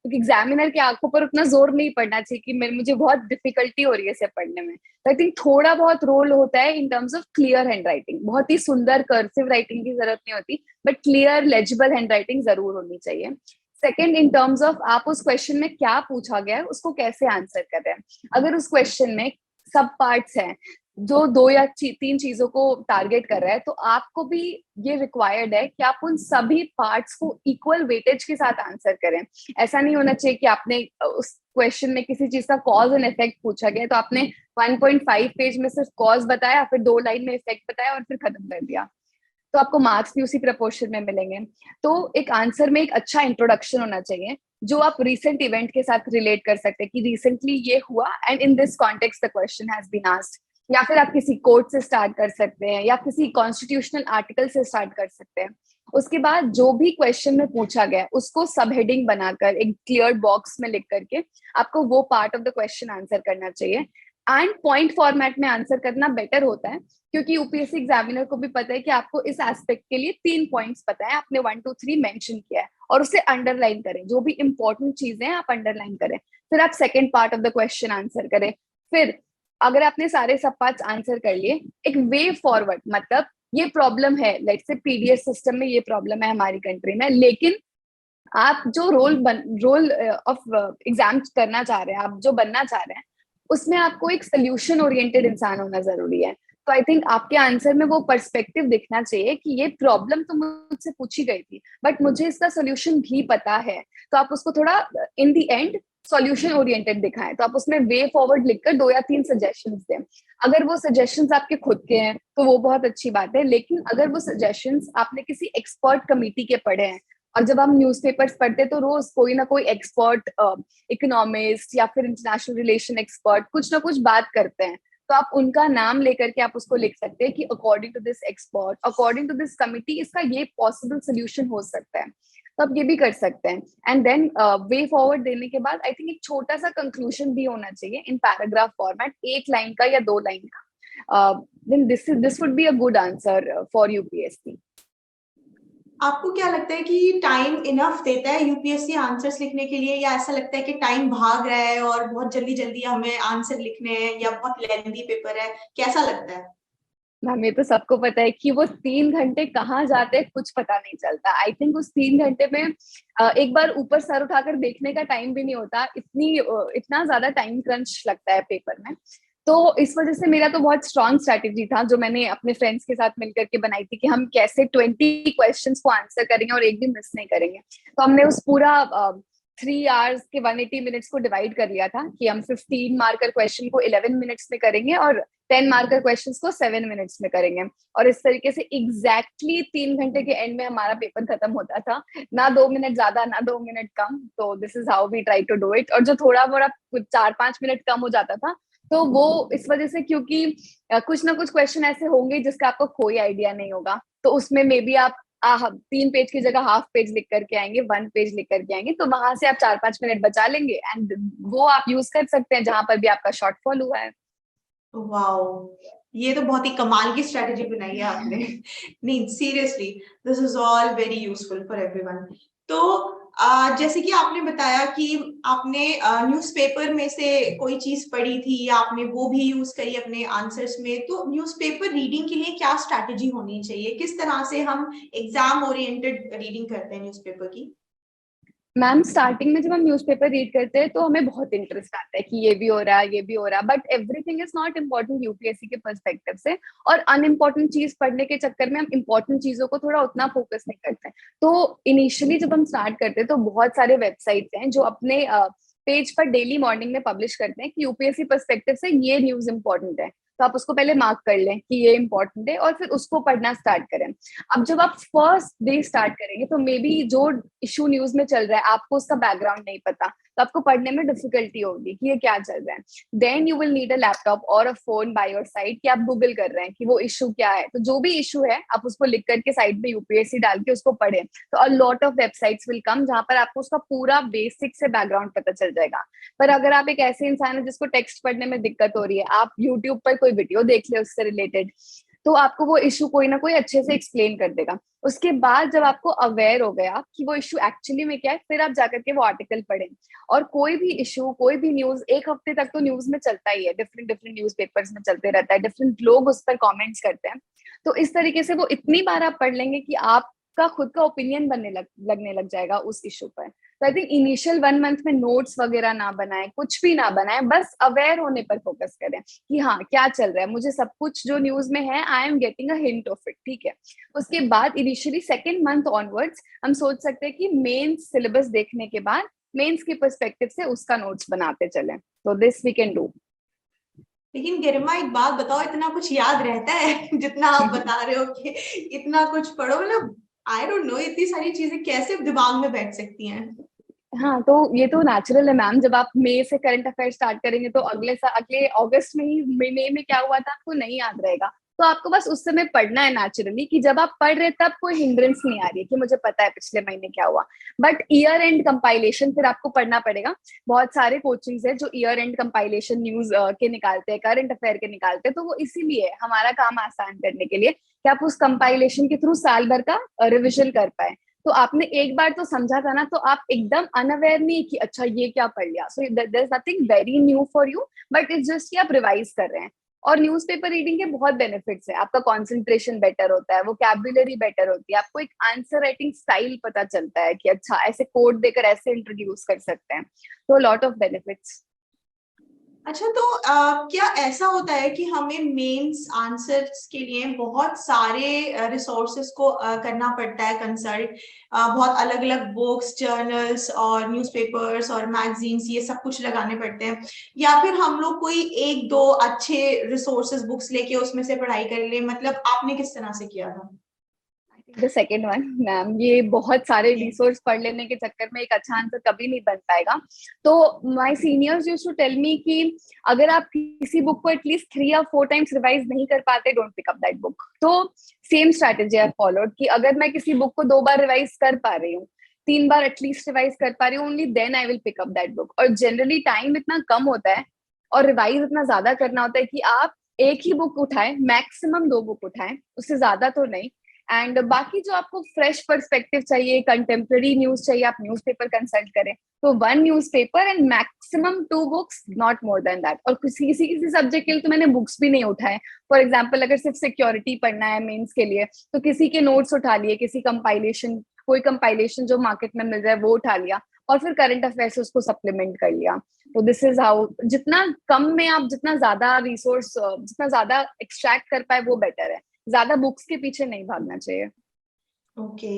एग्जामिनर की आंखों पर उतना जोर नहीं पड़ना चाहिए कि मुझे बहुत डिफिकल्टी हो रही है इसे पढ़ने में। तो आई थिंक थोड़ा बहुत रोल होता है in terms of clear hand writing. बहुत ही सुंदर कर्सिव राइटिंग की जरूरत नहीं होती, but clear legible hand writing जरूर होनी चाहिए। सेकेंड, इन टर्म्स ऑफ आप उस क्वेश्चन में क्या पूछा गया है उसको कैसे आंसर कर रहे हैं। अगर उस क्वेश्चन में सब पार्ट्स हैं जो दो या तीन चीजों को टारगेट कर रहा है, तो आपको भी ये रिक्वायर्ड है कि आप उन सभी पार्ट्स को इक्वल वेटेज के साथ आंसर करें। ऐसा नहीं होना चाहिए कि आपने उस क्वेश्चन में किसी चीज का कॉज एंड इफेक्ट पूछा गया तो आपने 1.5 पेज में सिर्फ कॉज बताया, फिर 2 लाइन में इफेक्ट बताया और फिर खत्म कर दिया, तो आपको मार्क्स भी उसी प्रपोर्शन में मिलेंगे। तो एक आंसर में एक अच्छा इंट्रोडक्शन होना चाहिए जो आप रिसेंट इवेंट के साथ रिलेट कर सकते हैं कि रिसेंटली ये हुआ and in this context the question has been asked. या फिर आप किसी कोट से स्टार्ट कर सकते हैं या किसी कॉन्स्टिट्यूशनल आर्टिकल से स्टार्ट कर सकते हैं। उसके बाद जो भी क्वेश्चन में पूछा गया उसको सब हेडिंग बनाकर एक क्लियर बॉक्स में लिख करके आपको वो part of the question answer करना चाहिए। एंड पॉइंट फॉर्मेट में आंसर करना बेटर होता है, क्योंकि यूपीएससी एग्जामिनर को भी पता है कि आपको इस एस्पेक्ट के लिए 3 पॉइंट्स पता है, आपने 1 2 3 मेंशन किया है, और उसे अंडरलाइन करें। जो भी इंपॉर्टेंट चीजें हैं आप अंडरलाइन करें, फिर आप second part of the question answer करें। फिर अगर आपने सारे सब पार्ट्स आंसर कर लिए, एक वे फॉरवर्ड, मतलब ये प्रॉब्लम है, लेट्स से पीडीएस सिस्टम में ये प्रॉब्लम है हमारी कंट्री में, लेकिन आप जो रोल ऑफ एग्जाम करना चाह रहे हैं, आप जो बनना चाह रहे हैं, उसमें आपको एक सोल्यूशन ओरिएंटेड इंसान होना जरूरी है। तो आई थिंक आपके आंसर में वो पर्सपेक्टिव दिखना चाहिए कि ये प्रॉब्लम तो मुझसे पूछी गई थी बट मुझे इसका सोल्यूशन भी पता है। तो आप उसको थोड़ा in the end solution oriented दिखाएं। तो आप उसमें वे फॉरवर्ड लिखकर 2 या 3 सजेशंस दें। अगर वो सजेशंस आपके खुद के हैं तो वो बहुत अच्छी बात है, लेकिन अगर वो सजेशंस आपने किसी एक्सपर्ट कमिटी के पढ़े हैं, और जब हम न्यूज़पेपर्स पढ़ते तो रोज कोई ना कोई एक्सपर्ट, इकोनॉमिस्ट या फिर इंटरनेशनल रिलेशन एक्सपर्ट कुछ ना कुछ बात करते हैं, तो आप उनका नाम लेकर के आप उसको लिख सकते हैं कि according to this expert, according to this committee, इसका ये पॉसिबल सोल्यूशन हो सकता है। तो आप ये भी कर सकते हैं। एंड देन वे फॉरवर्ड देने के बाद आई थिंक एक छोटा सा कंक्लूजन भी होना चाहिए इन पैराग्राफ फॉर्मेट, 1 लाइन का या 2 लाइन का। Then this would be a good answer for UPSC. आपको क्या लगता है कि टाइम इनफ देता है यूपीएससी आंसर्स लिखने के लिए, या ऐसा लगता है कि टाइम भाग रहा है और बहुत जल्दी जल्दी हमें आंसर लिखने हैं, या बहुत लेंथी पेपर है, कैसा लगता है। हमें तो सबको पता है कि वो 3 घंटे कहाँ जाते हैं कुछ पता नहीं चलता। आई थिंक उस 3 घंटे में एक बार ऊपर सर उठाकर देखने का टाइम भी नहीं होता, इतना ज्यादा टाइम क्रंच लगता है पेपर में। तो इस वजह से मेरा तो बहुत स्ट्रॉन्ग स्ट्रैटेजी था जो मैंने अपने फ्रेंड्स के साथ मिलकर के बनाई थी कि हम कैसे 20 क्वेश्चंस को आंसर करेंगे और एक भी मिस नहीं करेंगे। तो हमने उस पूरा 3 आवर्स के 180 मिनट्स को डिवाइड कर लिया था कि हम 15 मार्कर क्वेश्चन को 11 मिनट्स में करेंगे और 10 मार्कर क्वेश्चंस को 7 मिनट्स में करेंगे। और इस तरीके से एग्जैक्टली 3 घंटे के एंड में हमारा पेपर खत्म होता था, ना 2 मिनट ज्यादा ना 2 मिनट कम। तो this is how we try to do it. और जो थोड़ा मोड़ा 4-5 मिनट कम हो जाता था तो वो इस वजह से, क्योंकि कुछ ना कुछ क्वेश्चन ऐसे होंगे जिसका आपको कोई आइडिया नहीं होगा, तो उसमें मे बी आप 3 पेज की जगह हाफ पेज लिख करके आएंगे, 1 पेज लिख करके आएंगे, तो वहां से आप 4-5 मिनट बचा लेंगे एंड वो आप यूज कर सकते हैं जहां पर भी आपका शॉर्टफॉल हुआ है। वाओ, ये तो बहुत ही कमाल की स्ट्रेटेजी बनाई है आपने। नहीं seriously, this is all very useful for everyone. तो जैसे कि आपने बताया कि आपने न्यूज़पेपर में से कोई चीज पढ़ी थी या आपने वो भी यूज करी अपने आंसर्स में, तो न्यूज़पेपर रीडिंग के लिए क्या स्ट्रैटेजी होनी चाहिए, किस तरह से हम एग्जाम ओरिएंटेड रीडिंग करते हैं न्यूज़पेपर की। मैम, स्टार्टिंग में जब हम न्यूज़पेपर रीड करते हैं तो हमें बहुत इंटरेस्ट आता है कि ये भी हो रहा है ये भी हो रहा है, but everything is not important UPSC के पर्सपेक्टिव से। और अनइम्पोर्टेंट चीज पढ़ने के चक्कर में हम इम्पोर्टेंट चीजों को थोड़ा उतना फोकस नहीं करते हैं। तो इनिशियली जब हम स्टार्ट करते हैं तो बहुत सारे वेबसाइट्स हैं जो अपने पेज पर डेली मॉर्निंग में पब्लिश करते हैं कि यूपीएससी पर्सपेक्टिव से ये न्यूज इंपॉर्टेंट है, तो आप उसको पहले मार्क कर लें कि ये इंपॉर्टेंट है और फिर उसको पढ़ना स्टार्ट करें। अब जब आप फर्स्ट डे स्टार्ट करेंगे तो मे बी जो इशू न्यूज में चल रहा है आपको उसका बैकग्राउंड नहीं पता, तो आपको पढ़ने में डिफिकल्टी होगी कि ये क्या चल रहा है। Then you will need a laptop और a phone by your side कि आप गूगल कर रहे हैं कि वो इशू क्या है, तो जो भी इशू है आप उसको लिख करके साइड में यूपीएससी डाल के उसको पढ़े, तो अ lot of websites will come जहां पर आपको उसका पूरा बेसिक से बैकग्राउंड पता चल जाएगा। पर अगर आप एक ऐसे इंसान है जिसको टेक्स्ट पढ़ने में दिक्कत हो रही है, आप यूट्यूब पर कोई वीडियो देख ले उससे रिलेटेड, तो आपको वो इशू कोई ना कोई अच्छे से एक्सप्लेन कर देगा। उसके बाद जब आपको अवेयर हो गया कि वो इशू एक्चुअली में क्या है, फिर आप जाकर के वो आर्टिकल पढ़ें। और कोई भी इशू, कोई भी न्यूज एक हफ्ते तक तो न्यूज में चलता ही है, डिफरेंट डिफरेंट न्यूज पेपर्स में चलते रहता है, डिफरेंट लोग उस पर कॉमेंट्स करते हैं। तो इस तरीके से वो इतनी बार आप पढ़ लेंगे कि आपका खुद का ओपिनियन लगने लग जाएगा उस इशू पर। तो आई थिंक इनिशियल 1 मंथ में नोट्स वगैरह ना बनाए, कुछ भी ना बनाए, बस अवेयर होने पर फोकस करें कि हाँ क्या चल रहा है, मुझे सब कुछ जो न्यूज में है I am getting a hint of it, ठीक है। उसके बाद इनिशियली 2nd मंथ ऑनवर्ड्स हम सोच सकते हैं कि मेंस सिलेबस देखने के बाद मेंस के पर्सपेक्टिव से उसका नोट्स बनाते चलें, तो दिस वी कैन डू। लेकिन गरिमा एक बात बताओ, इतना कुछ याद रहता है जितना आप बता रहे हो कि इतना कुछ पढ़ो, मतलब आई डोंट नो इतनी सारी चीजें कैसे दिमाग में बैठ सकती हैं। हाँ, तो ये तो नेचुरल है मैम, जब आप मई से करंट अफेयर स्टार्ट करेंगे तो अगले अगस्त में ही, मई में क्या हुआ था आपको नहीं याद रहेगा। तो आपको बस उस समय पढ़ना है नेचुरली, कि जब आप पढ़ रहे तब कोई हिंड्रेंस नहीं आ रही है कि मुझे पता है पिछले महीने क्या हुआ। बट ईयर एंड कंपाइलेशन फिर आपको पढ़ना पड़ेगा। बहुत सारे कोचिंग्स है जो ईयर एंड कंपाइलेशन न्यूज के निकालते हैं, करंट अफेयर के निकालते हैं, तो वो इसीलिए हमारा काम आसान करने के लिए कि आप उस कंपाइलेशन के थ्रू साल भर का रिविजन कर पाए। तो आपने एक बार तो समझा था ना, तो आप एकदम अनअवेयर नहीं कि अच्छा ये क्या पढ़ लिया। So there is nothing very new for you, but it's just कि आप रिवाइज कर रहे हैं। और न्यूज़पेपर रीडिंग के बहुत बेनिफिट्स है, आपका कंसंट्रेशन बेटर होता है, वोकैबुलरी बेटर होती है, आपको एक आंसर राइटिंग स्टाइल पता चलता है कि अच्छा ऐसे कोड देकर ऐसे इंट्रोड्यूस कर सकते हैं, तो लॉट ऑफ बेनिफिट्स। अच्छा, तो क्या ऐसा होता है कि हमें मेंस आंसर्स के लिए बहुत सारे रिसोर्सेज को करना पड़ता है कंसल्ट, बहुत अलग अलग बुक्स, जर्नल्स और न्यूज़पेपर्स और मैगजीन्स, ये सब कुछ लगाने पड़ते हैं, या फिर हम लोग कोई एक दो अच्छे रिसोर्सेज बुक्स लेके उसमें से पढ़ाई कर ले? मतलब आपने किस तरह से किया था? द सेकेंड वन मैम, ये बहुत सारे रिसोर्स पढ़ लेने के चक्कर में एक अच्छा आंसर कभी नहीं बन पाएगा। तो my seniors used to tell me कि अगर आप किसी बुक को एटलीस्ट 3 या 4 टाइम्स रिवाइज नहीं कर पाते, don't pick up that book. तो सेम स्ट्रैटेजी आई फॉलोड कि अगर मैं किसी बुक को 2 बार रिवाइज कर पा रही हूँ, 3 बार एटलीस्ट रिवाइज कर पा रही हूँ, only then I will pick up that book. और जनरली टाइम इतना कम होता है और रिवाइज इतना ज्यादा करना होता है कि आप एक ही बुक उठाएं, मैक्सिमम 2 बुक उठाएं, उससे ज्यादा तो नहीं। एंड बाकी जो आपको फ्रेश पर्सपेक्टिव चाहिए, कंटेम्प्रेरी न्यूज चाहिए, आप न्यूज़पेपर कंसल्ट करें, तो 1 newspaper and maximum 2 books, not more than that. और किसी किसी किसी सब्जेक्ट के लिए तो मैंने बुक्स भी नहीं उठाए। फॉर एग्जाम्पल अगर सिर्फ सिक्योरिटी पढ़ना है मेंस के लिए, तो किसी के नोट्स उठा लिए, किसी कंपाइलेशन, कोई कंपाइलेशन जो मार्केट में मिल रहा है वो उठा लिया, और फिर करंट अफेयर से उसको सप्लीमेंट कर लिया। तो दिस इज हाउ, जितना कम में आप जितना ज्यादा रिसोर्स, जितना ज्यादा एक्सट्रैक्ट कर पाए वो बेटर है। ज्यादा बुक्स के पीछे नहीं भागना चाहिए। ओके।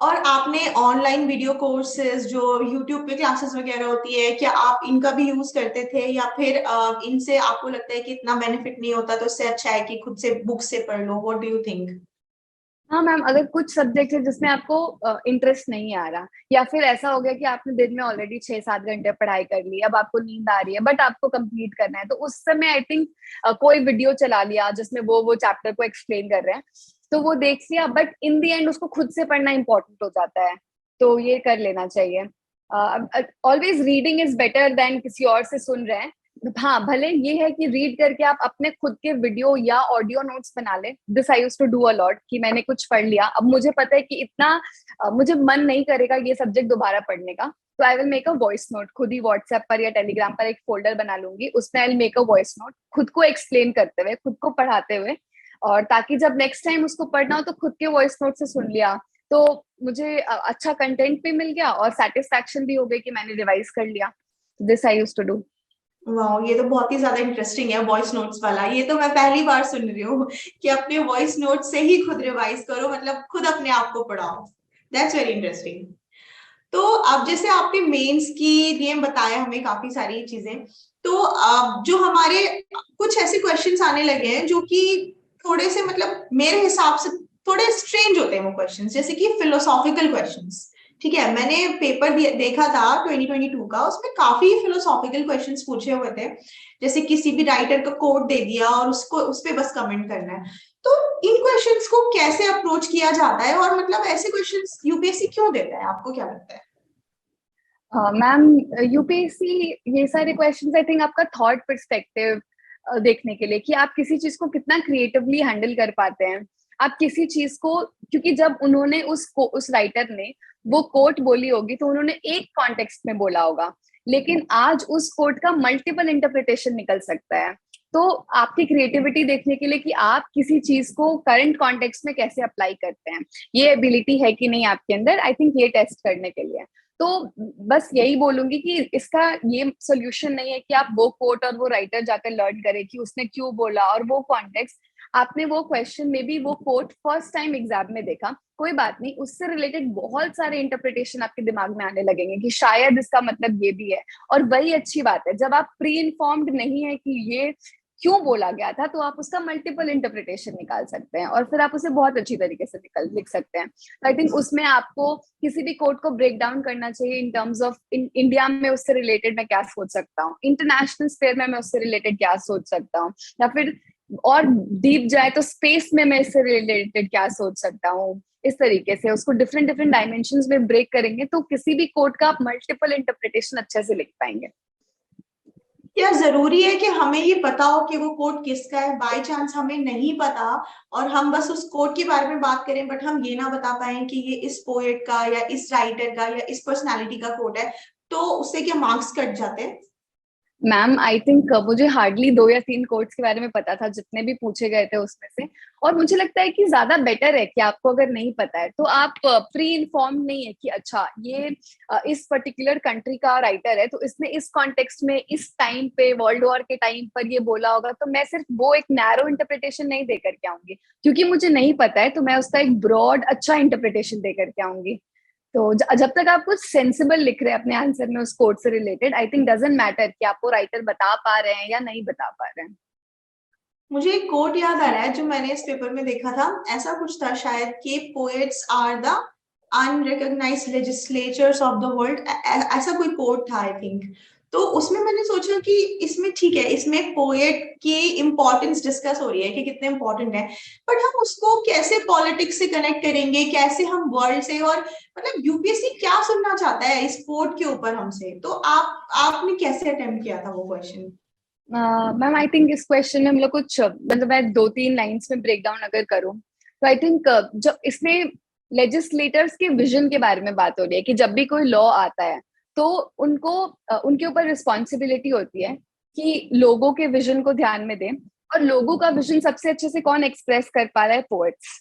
और आपने ऑनलाइन वीडियो कोर्सेज जो यूट्यूब पे क्लासेस वगैरह होती है, क्या आप इनका भी यूज करते थे, या फिर इनसे आपको लगता है कि इतना बेनिफिट नहीं होता, तो इससे अच्छा है कि खुद से बुक से पढ़ लो? What do you think? हाँ मैम, अगर कुछ सब्जेक्ट है जिसमें आपको इंटरेस्ट नहीं आ रहा, या फिर ऐसा हो गया कि आपने दिन में ऑलरेडी 6-7 घंटे पढ़ाई कर ली, अब आपको नींद आ रही है बट आपको कंप्लीट करना है, तो उस समय आई थिंक कोई वीडियो चला लिया जिसमें वो चैप्टर को एक्सप्लेन कर रहे हैं, तो वो देख लिया, बट इन दी एंड उसको खुद से पढ़ना इंपॉर्टेंट हो जाता है, तो ये कर लेना चाहिए। Always reading is better than किसी और से सुन रहे हैं। हाँ, भले ये है कि रीड करके आप अपने खुद के वीडियो या ऑडियो नोट्स बना ले। This I used to do a lot कि मैंने कुछ पढ़ लिया, अब मुझे पता है कि इतना मुझे मन नहीं करेगा ये सब्जेक्ट दोबारा पढ़ने का, तो I will make a voice note खुद ही, व्हाट्सएप पर या टेलीग्राम पर एक फोल्डर बना लूंगी, उसमें I will make a voice note खुद को एक्सप्लेन करते हुए, खुद को पढ़ाते हुए, और ताकि जब नेक्स्ट टाइम उसको पढ़ना हो तो खुद के वॉइस नोट से सुन लिया, तो मुझे अच्छा कंटेंट भी मिल गया और सेटिस्फैक्शन भी हो गई कि मैंने रिवाइज कर लिया। This I used to do. वाह, ये तो बहुत ही ज्यादा इंटरेस्टिंग है वॉइस नोट्स वाला। ये तो मैं पहली बार सुन रही हूँ कि अपने वॉइस नोट से ही खुद रिवाइज करो, मतलब खुद अपने आप को पढ़ाओ। That's very interesting. तो अब जैसे आपने मेंस की लिए बताया हमें काफी सारी चीजें, तो अब जो हमारे कुछ ऐसे क्वेश्चंस आने लगे हैं जो कि थोड़े से मतलब मेरे हिसाब से थोड़े स्ट्रेंज होते हैं वो क्वेश्चंस, जैसे कि फिलोसॉफिकल क्वेश्चंस। ठीक है, मैंने पेपर देखा था 2022 का, उसमें काफी फिलोसॉफिकल क्वेश्चंस पूछे हुए थे, जैसे किसी भी राइटर का कोट दे दिया और उसको उस पे बस कमेंट करना है। तो इन क्वेश्चंस को कैसे अप्रोच किया जाता है, और मतलब ऐसे क्वेश्चंस यूपीएससी क्यों देता है, आपको क्या लगता है? मैम, यूपीएससी ये सारे क्वेश्चंस आई थिंक आपका थॉट पर्सपेक्टिव देखने के लिए कि आप किसी चीज को कितना क्रिएटिवली हैंडल कर पाते हैं। आप किसी चीज को, क्योंकि जब उन्होंने उस राइटर ने वो कोट बोली होगी तो उन्होंने एक कॉन्टेक्स्ट में बोला होगा, लेकिन आज उस कोट का मल्टीपल इंटरप्रिटेशन निकल सकता है। तो आपकी क्रिएटिविटी देखने के लिए कि आप किसी चीज को करंट कॉन्टेक्स्ट में कैसे अप्लाई करते हैं, ये एबिलिटी है कि नहीं आपके अंदर, आई थिंक ये टेस्ट करने के लिए। तो बस यही बोलूंगी कि इसका ये सोल्यूशन नहीं है कि आप वो कोट और वो राइटर जाकर लर्न करें कि उसने क्यों बोला और वो कॉन्टेक्स्ट। आपने वो क्वेश्चन में भी वो कोट फर्स्ट टाइम एग्जाम में देखा, कोई बात नहीं, उससे रिलेटेड बहुत सारे इंटरप्रिटेशन आपके दिमाग में आने लगेंगे कि शायद इसका मतलब ये भी है। और वही अच्छी बात है, जब आप प्री इन्फॉर्म्ड नहीं है कि ये क्यों बोला गया था, तो आप उसका मल्टीपल इंटरप्रिटेशन निकाल सकते हैं और फिर आप उसे बहुत अच्छी तरीके से लिख सकते हैं। आई थिंक उसमें आपको किसी भी कोड को ब्रेक डाउन करना चाहिए इन टर्म्स ऑफ इंडिया में उससे रिलेटेड मैं क्या सोच सकता हूँ, इंटरनेशनल स्पेयर में मैं उससे रिलेटेड क्या सोच सकता हूँ, या फिर और डीप जाए तो स्पेस में मैं इससे रिलेटेड क्या सोच सकता हूँ। इस तरीके से उसको डिफरेंट डिफरेंट डायमेंशंस में ब्रेक करेंगे तो किसी भी कोड का आप मल्टीपल इंटरप्रिटेशन अच्छे से लिख पाएंगे। क्या जरूरी है कि हमें ये पता हो कि वो कोट किसका है? बाय चांस हमें नहीं पता और हम बस उस कोट के बारे में बात करें, बट हम ये ना बता पाए कि ये इस पोएट का या इस राइटर का या इस पर्सनालिटी का कोट है, तो उससे क्या मार्क्स कट जाते हैं? मैम, आई थिंक मुझे हार्डली 2 या 3 कोर्ट्स के बारे में पता था जितने भी पूछे गए थे उसमें से। और मुझे लगता है कि ज्यादा बेटर है कि आपको अगर नहीं पता है तो आप प्री इन्फॉर्म नहीं है कि अच्छा ये इस पर्टिकुलर कंट्री का राइटर है तो इसने इस कॉन्टेक्स्ट में इस टाइम पे वर्ल्ड वॉर के टाइम पर ये बोला होगा, तो मैं सिर्फ वो एक नैरो इंटरप्रिटेशन नहीं दे करके आऊंगी क्योंकि मुझे नहीं पता है, तो मैं उसका एक ब्रॉड अच्छा इंटरप्रिटेशन दे करके आऊंगी। तो जब तक आप कुछ सेंसिबल लिख रहे हैं अपने आंसर में उस कोड से related, I think doesn't matter कि आपको राइटर बता पा रहे हैं या नहीं बता पा रहे हैं। मुझे एक कोट याद आ रहा है जो मैंने इस पेपर में देखा था, ऐसा कुछ था शायद कि poets are the unrecognised legislators of the world, ऐसा कोई कोट था आई थिंक। तो उसमें मैंने सोचा कि इसमें ठीक है, इसमें पोएट की इम्पोर्टेंस डिस्कस हो रही है कि कितने इंपॉर्टेंट है, बट हम उसको कैसे पॉलिटिक्स से कनेक्ट करेंगे, कैसे हम वर्ल्ड से, और मतलब यूपीएससी क्या सुनना चाहता है इस कोट के ऊपर हमसे? तो आपने कैसे अटेम्प्ट किया था वो क्वेश्चन? मैम, आई थिंक इस क्वेश्चन में हम लोग कुछ मतलब मैं 2-3 लाइंस में ब्रेक डाउन अगर करूं तो आई थिंक जब इसमें लेजिस्लेटर्स के विजन के बारे में बात हो रही है कि जब भी कोई लॉ आता है तो उनको उनके ऊपर रिस्पॉन्सिबिलिटी होती है कि लोगों के विजन को ध्यान में दें। और लोगों का विजन सबसे अच्छे से कौन एक्सप्रेस कर पा रहा है? पोएट्स।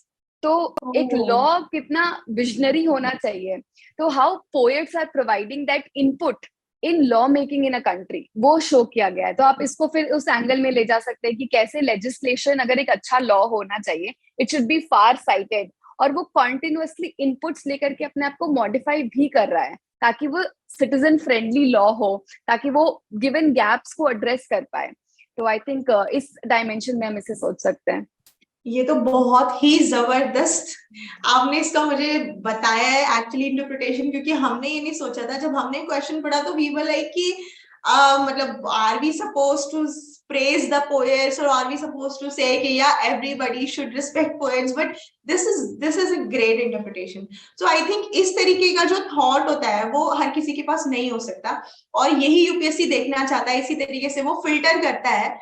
तो एक ओह, लॉ कितना विजनरी होना चाहिए, तो how poets are providing that input in law making in a country, वो शो किया गया है। तो आप इसको फिर उस एंगल में ले जा सकते हैं कि कैसे लेजिस्लेशन, अगर एक अच्छा लॉ होना चाहिए, it should be far sighted, और वो कॉन्टिन्यूअसली इनपुट्स लेकर के अपने आप को मॉडिफाई भी कर रहा है ताकि वो सिटीजन फ्रेंडली लॉ हो, ताकि वो गिवन गैप्स को एड्रेस कर पाए। तो आई थिंक इस डायमेंशन में हम इसे सोच सकते हैं। ये तो बहुत ही जबरदस्त आपने इसका मुझे बताया है एक्चुअली इंटरप्रिटेशन, क्योंकि हमने ये नहीं सोचा था जब हमने क्वेश्चन पढ़ा, तो वी वर लाइक कि मतलब are we suppose to praise the poets, or are we supposed to say कि yeah everybody should respect poets, but this is a great interpretation. So I think इस तरीके का जो थॉट होता है वो हर किसी के पास नहीं हो सकता, और यही यूपीएससी देखना चाहता है। इसी तरीके से वो फिल्टर करता है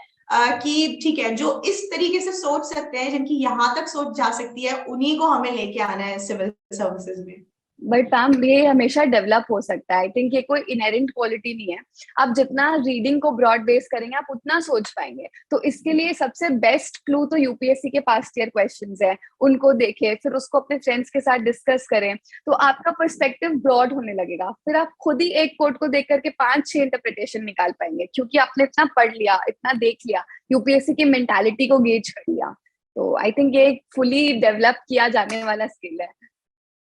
कि ठीक है, जो इस तरीके से सोच सकते हैं, जिनकी यहाँ तक सोच जा सकती है, उन्हीं को हमें लेके आना है सिविल सर्विसेज में। बट मैम, ये हमेशा डेवलप हो सकता है। आई थिंक ये कोई इनहेरेंट क्वालिटी नहीं है। आप जितना रीडिंग को ब्रॉड बेस करेंगे आप उतना सोच पाएंगे। तो इसके लिए सबसे बेस्ट क्लू तो यूपीएससी के पास्ट ईयर क्वेश्चंस है, उनको देखें, फिर उसको अपने फ्रेंड्स के साथ डिस्कस करें, तो आपका पर्सपेक्टिव ब्रॉड होने लगेगा। फिर आप खुद ही एक कोड को देख करके 5-6 इंटरप्रिटेशन निकाल पाएंगे क्योंकि आपने इतना पढ़ लिया, इतना देख लिया, यूपीएससी की मेंटालिटी को गेज कर लिया। तो आई थिंक ये फुली डेवलप किया जाने वाला स्किल है।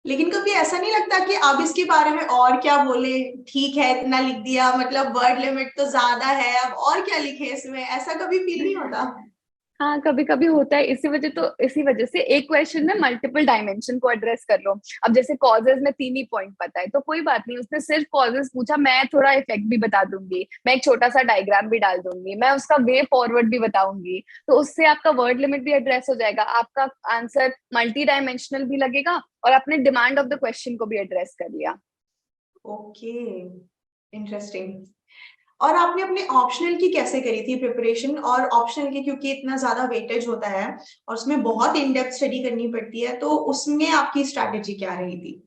लेकिन कभी ऐसा नहीं लगता कि अब इसके बारे में और क्या बोले, ठीक है इतना लिख दिया, मतलब वर्ड लिमिट तो ज्यादा है, अब और क्या लिखे इसमें, ऐसा कभी फील नहीं होता? हाँ, कभी कभी होता है। इसी वजह से एक क्वेश्चन में मल्टीपल डायमेंशन को एड्रेस कर लो। अब जैसे कॉजेज में 3 ही पॉइंट पता है तो कोई बात नहीं, उसने सिर्फ कॉजेज पूछा, मैं थोड़ा इफेक्ट भी बता दूंगी, मैं एक छोटा सा डायग्राम भी डाल दूंगी, मैं उसका वे फॉरवर्ड भी बताऊंगी, तो उससे आपका वर्ड लिमिट भी एड्रेस हो जाएगा, आपका आंसर मल्टी डायमेंशनल भी लगेगा और आपने डिमांड ऑफ द क्वेश्चन को भी एड्रेस कर लिया। Okay, interesting. और आपने अपने ऑप्शनल की कैसे करी थी प्रिपरेशन? और ऑप्शनल की क्योंकि इतना ज्यादा वेटेज होता है और उसमें बहुत इन डेप्थ स्टडी करनी पड़ती है, तो उसमें आपकी स्ट्रैटेजी क्या रही थी?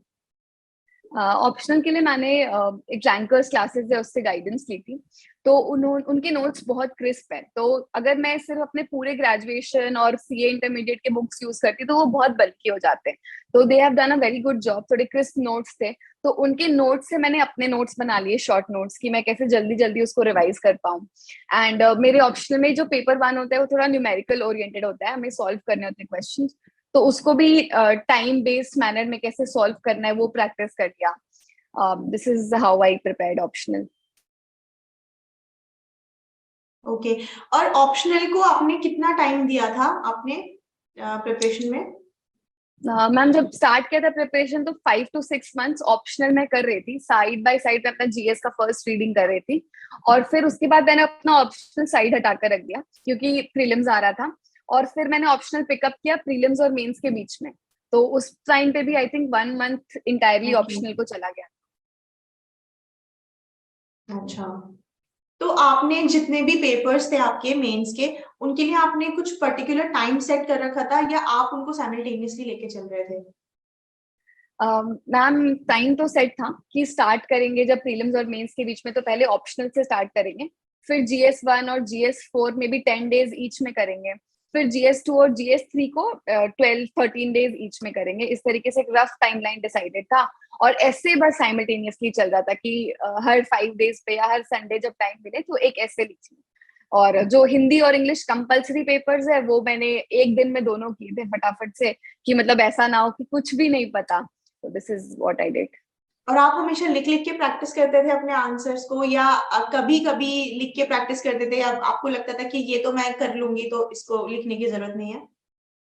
ऑप्शनल के लिए मैंने एक रैंकर्स क्लासेस है उससे गाइडेंस ली थी। तो उनके नोट्स बहुत क्रिस्प है, तो अगर मैं सिर्फ अपने पूरे ग्रेजुएशन और सीए इंटरमीडिएट के बुक्स यूज करती तो वो बहुत बल्कि हो जाते हैं। तो they have done a very good job, थोड़े क्रिस्प नोट्स थे। तो उनके नोट्स से मैंने अपने नोट्स बना लिए, शॉर्ट नोट्स की मैं कैसे जल्दी जल्दी उसको रिवाइज कर पाऊँ। एंड मेरे ऑप्शनल में जो पेपर 1 होता है वो थोड़ा न्यूमेरिकल ओरिएंटेड होता है, हमें सॉल्व करने होते हैं क्वेश्चन, तो उसको भी टाइम बेस्ड मैनर में कैसे सॉल्व करना है वो प्रैक्टिस कर लिया। This is how I prepared optional. Okay. और ऑप्शनल को आपने कितना टाइम दिया था आपने प्रिपरेशन में? मैम जब स्टार्ट किया था प्रिपरेशन तो 5 to 6 months ऑप्शनल में कर रही थी, साइड बाय साइड में अपना जीएस का फर्स्ट रीडिंग कर रही थी, और फिर उसके बाद मैंने अपना ऑप्शनल साइड हटाकर रख दिया क्योंकि प्रीलिम्स आ रहा था, और फिर मैंने ऑप्शनल पिकअप किया प्रीलिम्स और मेंस के बीच में। तो उस टाइम पे भी I think 1 month entirely okay, optional को चला गया। अच्छा। तो आपने जितने भी पेपर्स थे आपके मेंस के, उनके लिए आपने कुछ पर्टिकुलर टाइम सेट कर रखा था या आप उनको साइमल्टेनियसली लेके चल रहे थे? मैम टाइम तो सेट था कि स्टार्ट करेंगे जब प्रीलिम्स और मेंस के बीच में, तो पहले ऑप्शनल से स्टार्ट करेंगे, फिर जीएस 1 और जीएस 4 में भी 10 days ईच में करेंगे, फिर जीएस 2 और जीएस 3 को 12-13 days ईच में करेंगे। इस तरीके से एक रफ टाइमलाइन डिसाइडेड था, और ऐसे बस साइमल्टेनियसली चल रहा था कि हर 5 days पे या हर संडे जब टाइम मिले तो एक ऐसे लिखी। और जो हिंदी और इंग्लिश कंपलसरी पेपर्स है वो मैंने एक दिन में दोनों किए थे फटाफट से, कि मतलब ऐसा ना हो कि कुछ भी नहीं पता। So this is what I did. और आप हमेशा लिख लिख के प्रैक्टिस करते थे अपने आंसर्स को, या कभी कभी लिख के प्रैक्टिस करते थे, या आपको लगता था कि ये तो मैं कर लूंगी तो इसको लिखने की जरूरत नहीं है?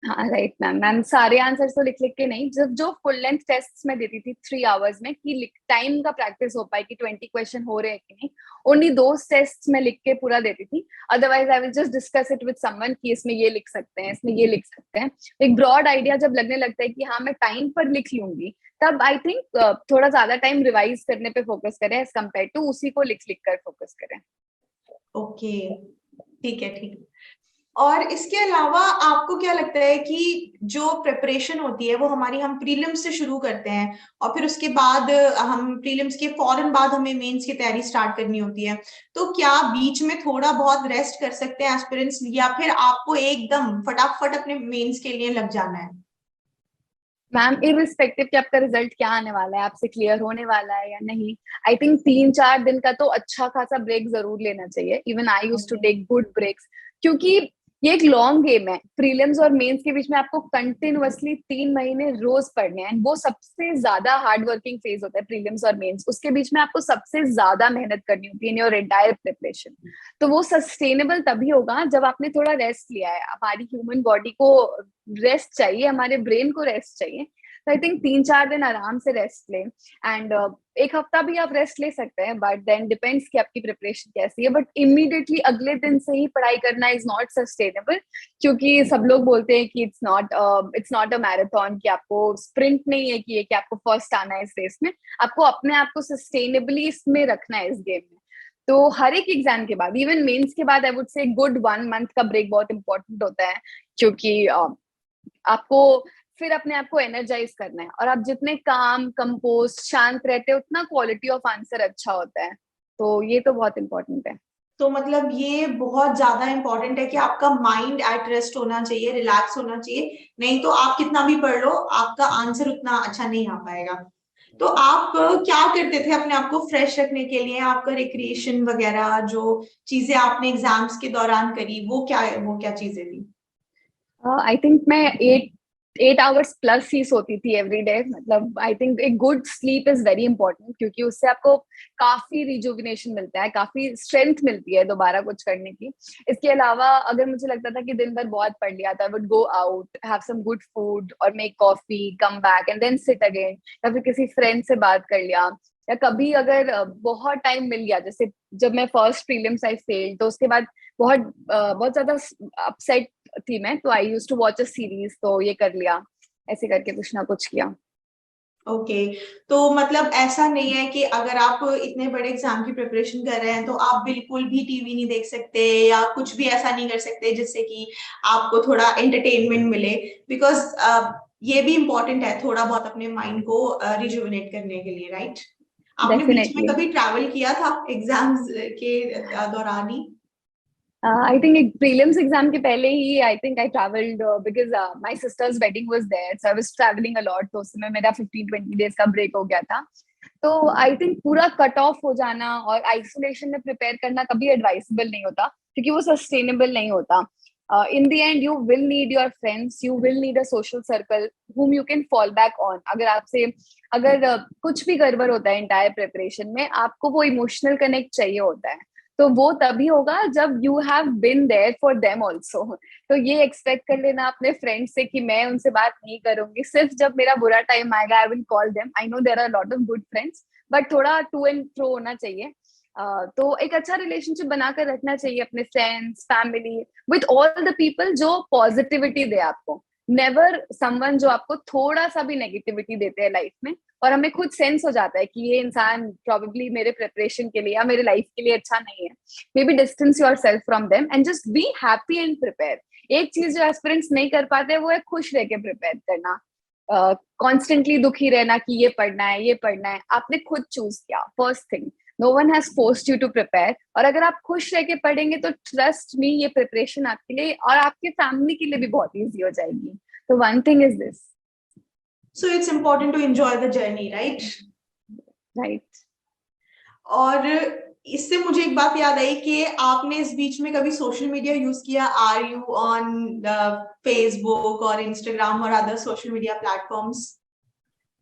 हाँ राइट मैम, मैम सारे आंसर्स तो लिख लिख के नहीं, जब जो फुल लेंथ टेस्ट में देती थी 3 hours में कि टाइम का प्रैक्टिस हो पाए कि 20 क्वेश्चन हो रहे हैं कि नहीं, ओनली दो टेस्ट में लिख के पूरा देती थी। Otherwise I will just discuss it with someone कि इसमें ये लिख सकते हैं, इसमें ये लिख सकते हैं। एक ब्रॉड आइडिया जब लगने लगता है कि हाँ मैं टाइम पर लिख लूंगी, तब आई थिंक थोड़ा ज्यादा टाइम रिवाइज करने पे फोकस करें एज कम्पेयर टू उसी को लिख लिख कर फोकस करें। ओके, ठीक है, ठीक है। और इसके अलावा आपको क्या लगता है कि जो प्रिपरेशन होती है वो हमारी, हम प्रीलिम्स से शुरू करते हैं और फिर उसके बाद हम प्रीलिम्स के फौरन बाद हमें मेंस की तैयारी स्टार्ट करनी होती है, तो क्या बीच में थोड़ा बहुत रेस्ट कर सकते हैं एस्पिरेंट्स, या फिर आपको एकदम फटाफट अपने मेंस के लिए लग जाना है? मैम इरिस्पेक्टिव कि आपका रिजल्ट क्या आने वाला है, आपसे क्लियर होने वाला है या नहीं, आई थिंक 3-4 दिन का तो अच्छा खासा ब्रेक जरूर लेना चाहिए। Even I use to okay. Take good breaks, क्योंकि ये एक लॉन्ग गेम है। प्रीलिम्स और मेंस के बीच में आपको कंटिन्यूअसली 3 महीने रोज पढ़ने हैं, वो सबसे ज्यादा हार्ड वर्किंग फेज होता है प्रीलिम्स और मेंस, उसके बीच में आपको सबसे ज्यादा मेहनत करनी होती है इन योर एंटायर प्रिपरेशन। तो वो सस्टेनेबल तभी होगा जब आपने थोड़ा रेस्ट लिया है। हमारी ह्यूमन बॉडी को रेस्ट चाहिए, हमारे ब्रेन को रेस्ट चाहिए। तो आई थिंक 3-4 दिन आराम से रेस्ट लें, एंड एक हफ्ता भी आप रेस्ट ले सकते हैं, बट देन डिपेंड्स कि आपकी प्रिपरेशन कैसी है। बट इमीडिएटली अगले दिन से ही पढ़ाई करना इज नॉट सस्टेनेबल, क्योंकि सब लोग बोलते हैं कि इट्स नॉट अ मैराथन, कि आपको स्प्रिंट नहीं है कि आपको फर्स्ट आना है इस रेस में। आपको अपने आप को सस्टेनेबली इसमें रखना है इस गेम में। तो हर एक एग्जाम के बाद, इवन मेंस के बाद, I would say good 1 month का ब्रेक बहुत इंपॉर्टेंट होता है, क्योंकि आपको फिर अपने आप को एनर्जाइज करना है, और आप जितने काम कंपोज शांत रहते हैं उतना क्वालिटी ऑफ आंसर अच्छा होता है। तो ये तो बहुत इंपॉर्टेंट है। तो मतलब ये बहुत ज्यादा इंपॉर्टेंट है कि आपका माइंड एट रेस्ट होना चाहिए, रिलैक्स होना चाहिए, नहीं तो आप कितना भी पढ़ लो आपका आंसर उतना अच्छा नहीं आ पाएगा। तो आप क्या करते थे अपने आप को फ्रेश रखने के लिए? आपका रिक्रिएशन वगैरह जो चीजें आपने एग्जाम्स के दौरान करी, वो क्या चीजें थी? आई थिंक मैं 8 8 आवर्स प्लस ही सोती थी एवरी डे। मतलब आई थिंक एक good sleep is very important, क्योंकि उससे आपको काफी रिजुविनेशन मिलता है, काफी स्ट्रेंथ मिलती है दोबारा कुछ करने की। इसके अलावा अगर मुझे लगता था कि दिन भर बहुत पढ़ लिया था, I would go out, have some good food और make coffee, come back and then sit again, या फिर किसी फ्रेंड से बात कर लिया। या कभी अगर बहुत टाइम मिल गया, जैसे जब मैं फर्स्ट प्रीलिम्स आई फेल, तो उसके बाद बहुत ज्यादा अपसेट थी मैं, तो I use to watch a series, तो ये कर लिया, ऐसे करके कुछ ना कुछ किया। ओके तो मतलब ऐसा नहीं है कि अगर आप इतने बड़े एग्जाम की प्रिपरेशन कर रहे हैं तो आप बिल्कुल भी टीवी नहीं देख सकते या कुछ भी ऐसा नहीं कर सकते जिससे कि आपको थोड़ा एंटरटेनमेंट मिले, बिकॉज ये भी इम्पोर्टेंट है थोड़ा बहुत अपने माइंड को रिजुविनेट करने के लिए, राइट? आपने बीच में डेफिनेटली। कभी ट्रैवल किया था एग्जाम्स के दौरान ही? आई थिंक एक प्रीलिम्स एग्जाम के पहले ही I think I travelled, because my sister's wedding was there, so I was travelling a lot. तो उसमें मेरा 15-20 डेज का ब्रेक हो गया था। तो आई थिंक पूरा कट ऑफ हो जाना और आइसोलेशन में प्रिपेयर करना कभी एडवाइसेबल नहीं होता, क्योंकि वो सस्टेनेबल नहीं होता। In the end you will need your friends, you will need a social circle whom you can fall back on। अगर आपसे अगर कुछ भी गड़बड़ होता है इंटायर प्रिपरेशन में, आपको वो इमोशनल कनेक्ट चाहिए होता है। तो वो तभी होगा जब you have been there for them also. तो ये एक्सपेक्ट कर लेना अपने फ्रेंड से कि मैं उनसे बात नहीं करूंगी, सिर्फ जब मेरा बुरा टाइम आएगा I will call them. I know there are lot of good friends, but थोड़ा टू एंड फ्रो होना चाहिए। तो एक अच्छा रिलेशनशिप बनाकर रखना चाहिए अपने friends, family, with all the people जो पॉजिटिविटी दे आपको। नेवर समवन जो आपको थोड़ा सा भी नेगेटिविटी देते हैं लाइफ में, और हमें खुद सेंस हो जाता है कि ये इंसान प्रोबेबली मेरे प्रिपरेशन के लिए या मेरे लाइफ के लिए अच्छा नहीं है। May be distance your self from them and just be happy and prepare. एक चीज जो एस्पिरेंट्स नहीं कर पाते वो है खुश रह के प्रिपेयर करना। कॉन्स्टेंटली दुखी रहना कि ये पढ़ना है, ये पढ़ना है, आपने खुद चूज किया first thing. No one has forced you to prepare. और अगर आप खुश रह के पढ़ेंगे तो ट्रस्ट मी, ये प्रिपरेशन आपके लिए और आपके फैमिली के लिए भी बहुत ईजी हो जाएगी। तो one thing is this. So it's important to enjoy the journey, right? Right. और इससे मुझे एक बात याद आई कि आपने इस बीच में कभी सोशल मीडिया यूज किया? आर यू ऑन फेसबुक और इंस्टाग्राम और other social media platforms?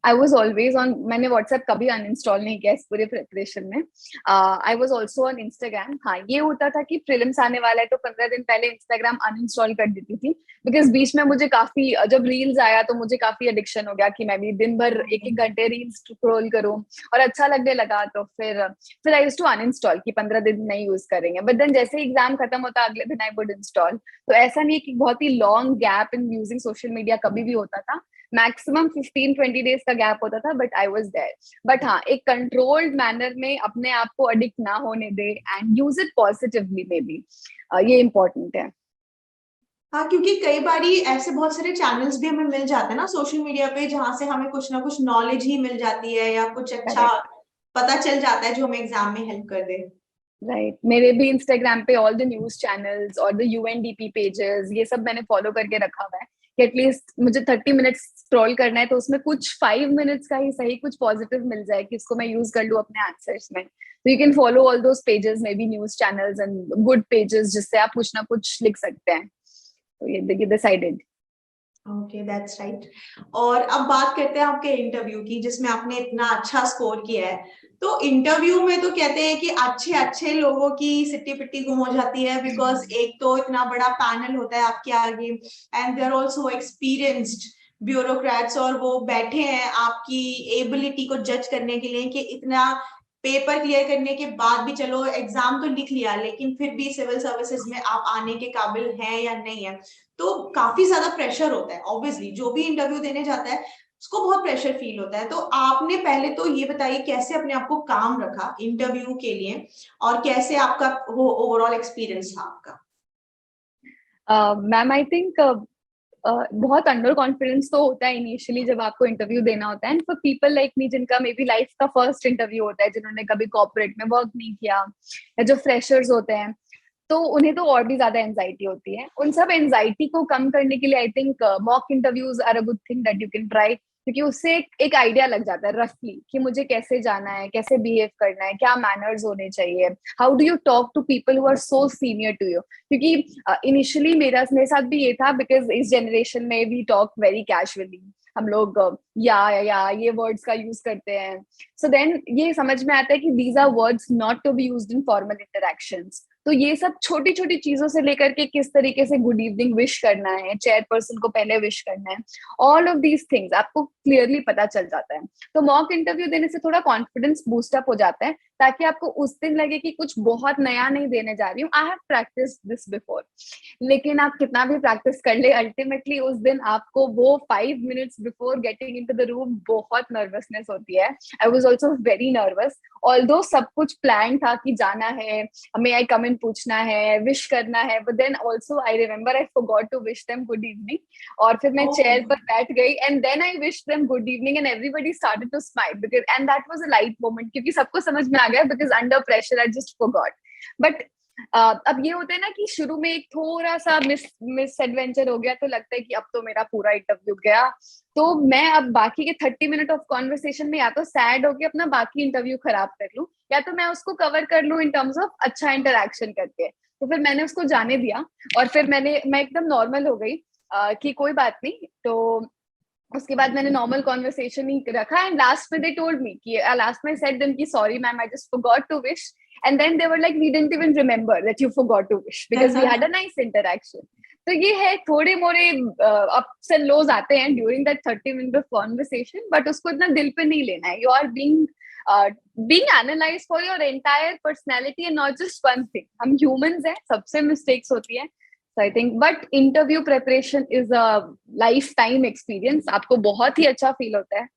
I was always on. मैंने व्हाट्सएप कभी अनइंस्टॉल नहीं किया इस पूरे प्रिपरेशन में। आई वॉज ऑल्सो ऑन इंस्टाग्राम। हाँ, ये होता था कि प्रीलिम्स आने वाला है तो 15 दिन पहले इंस्टाग्राम अनइंस्टॉल कर देती थी, बिकॉज बीच में मुझे काफी, जब रील्स आया तो मुझे काफी एडिक्शन हो गया कि मैं भी दिन भर 1-1 घंटे रील्स स्क्रॉल करूं, और अच्छा लगने लगा। तो फिर आई यूज्ड टू अनइंस्टॉल कि 15 दिन नहीं यूज करेंगे। बट देन जैसे एग्जाम खत्म होता अगले दिन आई वुड इंस्टॉल। तो ऐसा नहीं है कि बहुत ही long gap in using social media कभी भी होता था। मैक्सिमम 15-20 डेज का गैप होता था, but I was there. But हाँ, एक कंट्रोल्ड मैनर में अपने आप को एडिक्ट ना होने दे and use it positively, may be ये इम्पोर्टेंट है। हाँ, क्योंकि कई बारी ऐसे बहुत सारे चैनल्स भी हमें मिल जाते हैं ना सोशल मीडिया पे जहां से हमें कुछ ना कुछ नॉलेज ही मिल जाती है या कुछ अच्छा करेक्ट। पता चल जाता है जो हमें एग्जाम में हेल्प कर दे। राइट। मेरे भी इंस्टाग्राम पे ऑल द न्यूज चैनल्स और द यूएनडीपी पेजेस, ये सब मैंने फॉलो करके रखा हुआ है कि एटलीस्ट मुझे 30 मिनट्स स्क्रॉल करना है तो उसमें कुछ 5 मिनट्स का ही सही कुछ पॉजिटिव मिल जाए कि इसको मैं यूज कर लूँ अपने आंसर्स में। तो you can follow all those pages, may be news channels and good pages, जिससे आप कुछ ना कुछ लिख सकते हैं। तो ये डिसाइडेड। Okay, that's right. और अब बात करते हैं आपके इंटरव्यू की जिसमें आपने इतना अच्छा स्कोर किया है। तो इंटरव्यू में तो कहते हैं कि अच्छे अच्छे लोगों की सिट्टी पिट्टी गुम हो जाती है, बिकॉज एक तो इतना बड़ा पैनल होता है आपके आगे and they are also experienced bureaucrats, और वो बैठे हैं आपकी एबिलिटी को जज करने के लिए कि इतना पेपर क्लियर करने के बाद भी, चलो एग्जाम तो लिख लिया लेकिन फिर भी सिविल सर्विसेज में आप आने के काबिल हैं या नहीं है। तो काफी ज्यादा प्रेशर होता है, ऑब्वियसली जो भी इंटरव्यू देने जाता है उसको बहुत प्रेशर फील होता है। तो आपने पहले तो ये बताइए कैसे अपने आप को काम रखा इंटरव्यू के लिए और कैसे आपका वो ओवरऑल एक्सपीरियंस था आपका? मैम आई थिंक बहुत अंडर कॉन्फिडेंस तो होता है इनिशियली जब आपको इंटरव्यू देना होता है, and for people like me जिनका मे बी लाइफ का फर्स्ट इंटरव्यू होता है, जिन्होंने कभी कॉर्पोरेट में वर्क नहीं किया, या जो फ्रेशर्स होते हैं, तो उन्हें तो और भी ज्यादा एंजाइटी होती है। उन सब एंजाइटी को कम करने के लिए I think mock interviews are a good thing that you can try. क्योंकि उससे एक आइडिया लग जाता है रफली कि मुझे कैसे जाना है, कैसे बिहेव करना है, क्या मैनर्स होने चाहिए, how do you talk to people who are so senior to you. क्योंकि इनिशियली मेरे साथ भी ये था, बिकॉज इस जनरेशन में वी टॉक वेरी कैजुअली, हम लोग या ये वर्ड्स का यूज करते हैं। सो देन ये समझ में आता है कि these are words not to be used in formal interactions. तो ये सब छोटी छोटी चीजों से लेकर के किस तरीके से गुड इवनिंग विश करना है, चेयरपर्सन को पहले विश करना है, ऑल ऑफ दीज थिंग्स आपको क्लियरली पता चल जाता है। तो मॉक इंटरव्यू देने से थोड़ा कॉन्फिडेंस बूस्टअप हो जाता है, ताकि आपको उस दिन लगे कि कुछ बहुत नया नहीं देने जा रही हूँ, I have practice this before. लेकिन आप कितना भी प्रैक्टिस कर ले, अल्टीमेटली उस दिन आपको वो 5 minutes before getting into the room बहुत नर्वसनेस होती है। I was also very nervous, although सब कुछ प्लान था कि जाना है, हमें आई कम इन पूछना है, विश करना है, but then also I remember I forgot to wish them good evening. और फिर मैं चेयर पर बैठ गई and then I wish them good evening and everybody started to smile, because and that was a light moment, क्योंकि सबको समझ में आ गया, because under pressure I just forgot. But अब ये होता है ना कि शुरू में एक थोड़ा सा मिस एडवेंचर हो गया, तो लगता है कि अब तो मेरा पूरा इंटरव्यू गया। तो मैं अब बाकी के 30 मिनट ऑफ कॉन्वर्सेशन में या तो सैड होके अपना बाकी इंटरव्यू खराब कर लूं, या तो मैं उसको कवर कर लूं इन टर्म्स ऑफ अच्छा इंटरेक्शन करके। तो फिर मैंने उसको जाने दिया, और फिर मैं एकदम नॉर्मल हो गई कि कोई बात नहीं। तो उसके बाद मैंने नॉर्मल कॉन्वर्सेशन ही रखा, एंड लास्ट में दे टोल्ड मी कि लास्ट में सेड देम कि sorry ma'am, I just forgot to wish, and then they were like we didn't even remember that you forgot to wish because we had a nice interaction. तो ये है, थोड़े मोड़े अप्स एंड लोज आते हैं during that 30 minute of conversation, but उसको इतना दिल पे नहीं लेना है। You are being analyzed for your entire personality and not just one thing. हम humans हैं, सबसे mistakes होती है। So I think, but interview preparation is a lifetime experience. आपको बहुत ही अच्छा फील होता है,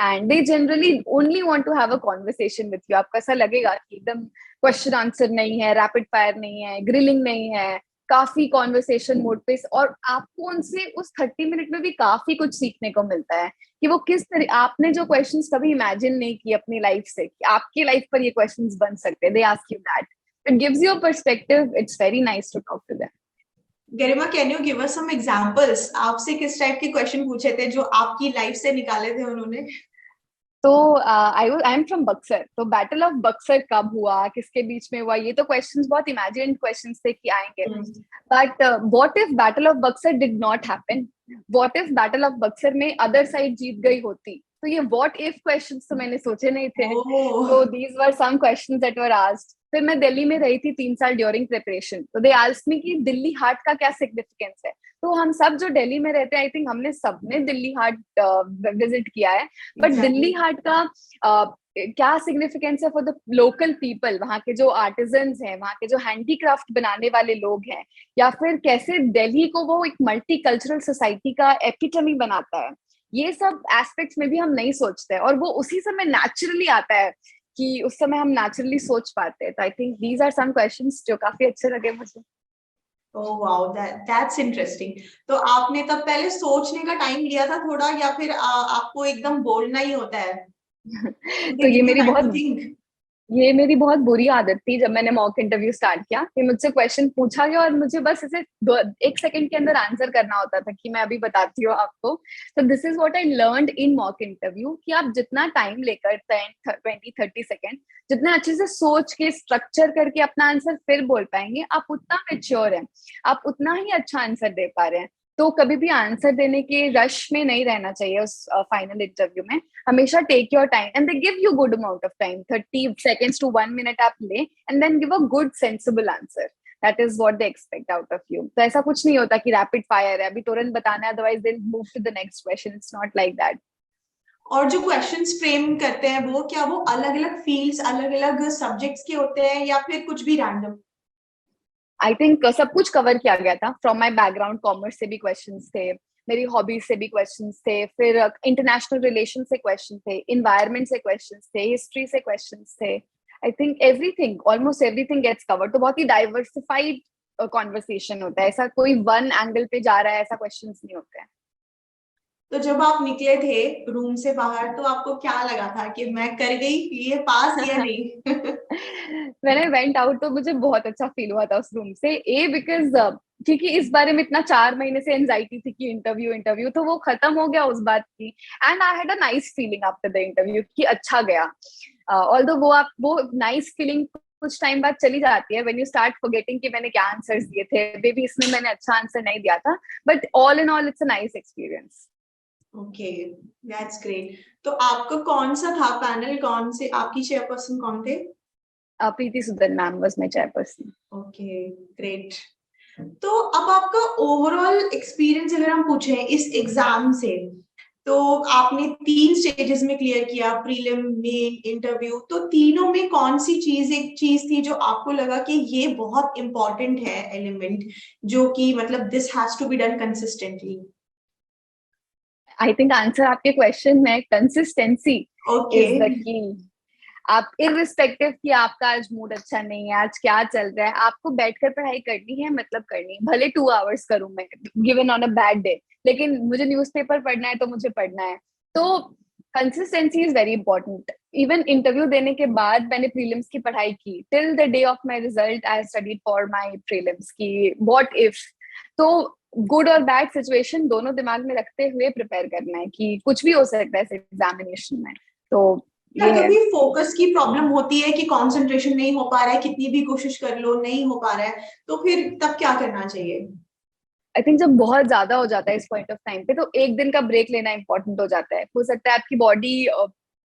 and they generally only want to have a conversation with you. आपको ऐसा लगेगा कि एकदम क्वेश्चन आंसर नहीं है, रैपिड फायर नहीं है, ग्रिलिंग नहीं है, काफी कॉन्वर्सेशन मोड पे, और आपको उनसे उस 30 मिनट में भी काफी कुछ सीखने को मिलता है कि वो किस तरह, आपने जो क्वेश्चंस कभी इमेजिन नहीं किए अपनी लाइफ से कि आपकी लाइफ पर ये क्वेश्चंस बन सकते हैं, they ask you that, it gives you a perspective, it's very nice to talk to them. Garima, can you give us some examples? आपसे किस टाइप के क्वेश्चन पूछे थे जो आपकी लाइफ से निकाले थे उन्होंने? तो आई एम फ्रॉम बक्सर, तो बैटल ऑफ बक्सर कब हुआ, किसके बीच में हुआ, ये तो क्वेश्चंस बहुत इमेजिन्ड क्वेश्चंस थे कि आएंगे। But what if battle of Buxar did not happen? What if battle of Buxar में अदर साइड जीत गई होती? तो ये व्हाट इफ क्वेश्चंस तो मैंने सोचे नहीं थे। तो these were some questions that were asked. फिर मैं दिल्ली में रही थी 3 साल ड्यूरिंग प्रिपरेशन, तो दे आस्क्ड मी कि दिल्ली हाट का क्या सिग्निफिकेंस है। तो हम सब जो दिल्ली में रहते हैं, आई थिंक हमने सबने दिल्ली हाट विजिट किया है, बट दिल्ली हाट का क्या सिग्निफिकेंस है फॉर द लोकल पीपल, वहाँ के जो आर्टिजन्स हैं, वहाँ के जो हैंडीक्राफ्ट बनाने वाले लोग हैं, या फिर कैसे दिल्ली को वो एक मल्टी कल्चरल सोसाइटी का एपिटमी बनाता है, ये सब एस्पेक्ट्स में भी हम नहीं सोचते हैं, और वो उसी समय नेचुरली आता है कि उस समय हम नेचुरली सोच पाते हैं। तो I think these are some questions जो काफी अच्छे लगे मुझे। Oh wow, that's interesting. तो आपने तब पहले सोचने का टाइम लिया था थोड़ा, या फिर आपको एकदम बोलना ही होता है? तो They give you time to think. ये मेरी बहुत बुरी आदत थी जब मैंने मॉक इंटरव्यू स्टार्ट किया, कि मुझसे क्वेश्चन पूछा गया और मुझे बस इसे 1 सेकंड के अंदर आंसर करना होता था कि मैं अभी बताती हूँ आपको। तो this is what I learned in mock interview, कि आप जितना टाइम लेकर 10, 20, 30 सेकंड जितना अच्छे से सोच के स्ट्रक्चर करके अपना आंसर फिर बोल पाएंगे, आप उतना मेच्योर हैं, आप उतना ही अच्छा आंसर दे पा रहे हैं। तो कभी भी आंसर देने के रश में नहीं रहना चाहिए उस फाइनल इंटरव्यू में। हमेशा take your time, and they give you good amount of time, 30 seconds to 1 minute आप ले, and then give a good sensible answer. That is what they expect out of you. तो ऐसा कुछ नहीं होता कि रैपिड फायर है, अभी तुरंत बताना है, otherwise they move to the next question. It's not like that. और जो क्वेश्चंस फ्रेम करते हैं वो क्या वो अलग अलग फील्ड्स, अलग अलग सब्जेक्ट्स के होते हैं, या फिर कुछ भी रैंडम? आई थिंक सब कुछ कवर किया गया था। फ्रॉम माई बैकग्राउंड कॉमर्स से भी क्वेश्चंस थे, मेरी हॉबीज से भी क्वेश्चंस थे, फिर इंटरनेशनल रिलेशन से क्वेश्चन थे, इन्वायरमेंट से क्वेश्चंस थे, हिस्ट्री से क्वेश्चंस थे। I think everything, almost everything gets covered. तो बहुत ही डाइवर्सिफाइड कॉन्वर्सेशन होता है, ऐसा कोई वन एंगल पे जा रहा है ऐसा क्वेश्चंस नहीं होते हैं। तो जब आप निकले थे रूम से बाहर, तो आपको क्या लगा था कि मैं कर गई, ये पास या नहीं? मैंने वेंट आउट तो मुझे बहुत अच्छा फील हुआ था उस रूम से। बिकॉज क्योंकि इस बारे में इतना 4 महीने से एंजाइटी थी कि इंटरव्यू इंटरव्यू, तो वो खत्म हो गया उस बात की। And I had a nice feeling after the interview कि अच्छा गया। ऑल्दो वो नाइस फीलिंग कुछ टाइम बाद चली जाती है व्हेन यू स्टार्ट फॉरगेटिंग कि मैंने क्या आंसर्स दिए थे, मे बी इसमें मैंने अच्छा आंसर नहीं दिया था, but all in all it's a nice experience. Okay, that's great. तो आपका कौन सा था पैनल, कौन से आपकी चेयरपर्सन कौन थे? Preeti Sudan ma'am was my chairperson. Okay, great. तो अब आपका ओवरऑल एक्सपीरियंस अगर हम पूछें इस एग्जाम से, तो आपने 3 स्टेजेस में क्लियर किया, प्रीलिम, मेन, इंटरव्यू, तो तीनों में कौन सी चीज एक चीज थी जो आपको लगा कि ये बहुत इंपॉर्टेंट है एलिमेंट, जो कि मतलब this has to be done consistently? I think answer आपके क्वेश्चन में consistency okay. Is the key. आप इररिस्पेक्टिव कि आपका आज मूड अच्छा नहीं है, आज क्या चल रहा है, आपको बैठकर पढ़ाई करनी है, मतलब करनी है, भले 2 आवर्स करूं मैं given on a bad day, लेकिन मुझे न्यूज़पेपर पढ़ना है तो मुझे पढ़ना है। तो consistency is very important. Even interview देने के बाद मैंने प्रीलिम्स की पढ़ाई की, till the day of my result I studied for my prelims की व्हाट इफ। तो गुड और बैड सिचुएशन दोनों दिमाग में रखते हुए प्रिपेयर करना है कि कुछ भी हो सकता है इस एग्जामिनेशन में। तो या ये है। कभी फोकस की प्रॉब्लम होती है कि कंसंट्रेशन नहीं हो पा रहा है, कितनी भी कोशिश कर लो नहीं हो पा रहा है, तो फिर तब क्या करना चाहिए? आई थिंक जब बहुत ज्यादा हो जाता है इस पॉइंट ऑफ टाइम पे, तो एक दिन का ब्रेक लेना इंपॉर्टेंट हो जाता है। हो सकता है आपकी बॉडी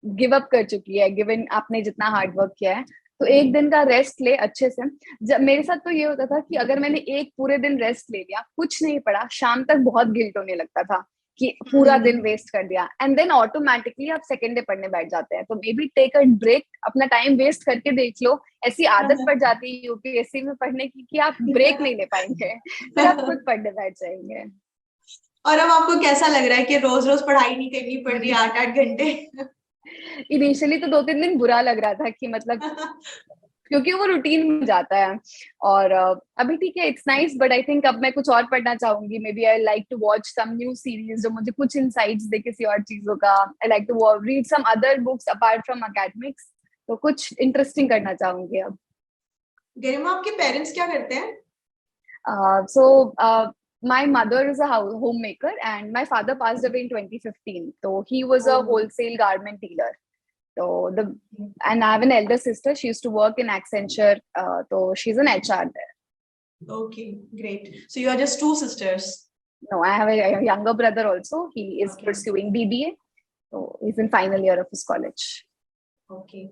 गिव अप कर चुकी है गिवन आपने जितना हार्ड वर्क किया है, तो एक दिन का रेस्ट ले अच्छे से। जब मेरे साथ तो ये होता था कि अगर मैंने एक पूरे दिन रेस्ट ले लिया, कुछ नहीं पढ़ा, शाम तक बहुत गिल्ट होने लगता था कि पूरा दिन वेस्ट कर दिया, एंड देन ऑटोमेटिकली आप सेकेंड डे पढ़ने बैठ जाते हैं। तो maybe take a break, अपना टाइम वेस्ट करके देख लो। ऐसी आदत पड़ जाती है यूपीएससी में पढ़ने की कि आप ब्रेक नहीं ले पाएंगे, फिर आप खुद पढ़ने बैठ जाएंगे। और अब आपको कैसा लग रहा है कि रोज रोज पढ़ाई नहीं करनी पड़ रही 8-8 घंटे? इनिशियली तो 2-3 दिन बुरा लग रहा था कि मतलब, क्योंकि वो रूटीन में जाता है। और अभी ठीक है, it's nice, but I think अब मैं कुछ और पढ़ना चाहूंगी। Maybe I like to watch some new series जो मुझे कुछ इनसाइट्स दे किसी और चीजों का। I like to read some other books apart from academics. तो कुछ इंटरेस्टिंग करना चाहूंगी अब। गरिमा, आपके पेरेंट्स क्या करते हैं? So my mother is a homemaker, and my father passed away in 2015. So he was a Oh, wholesale garment dealer. So and I have an elder sister. She used to work in Accenture. So she's an HR there. okay, great. So you are just two sisters. No, I have a younger brother also. He is Okay, pursuing BBA. So he's in final year of his college. okay.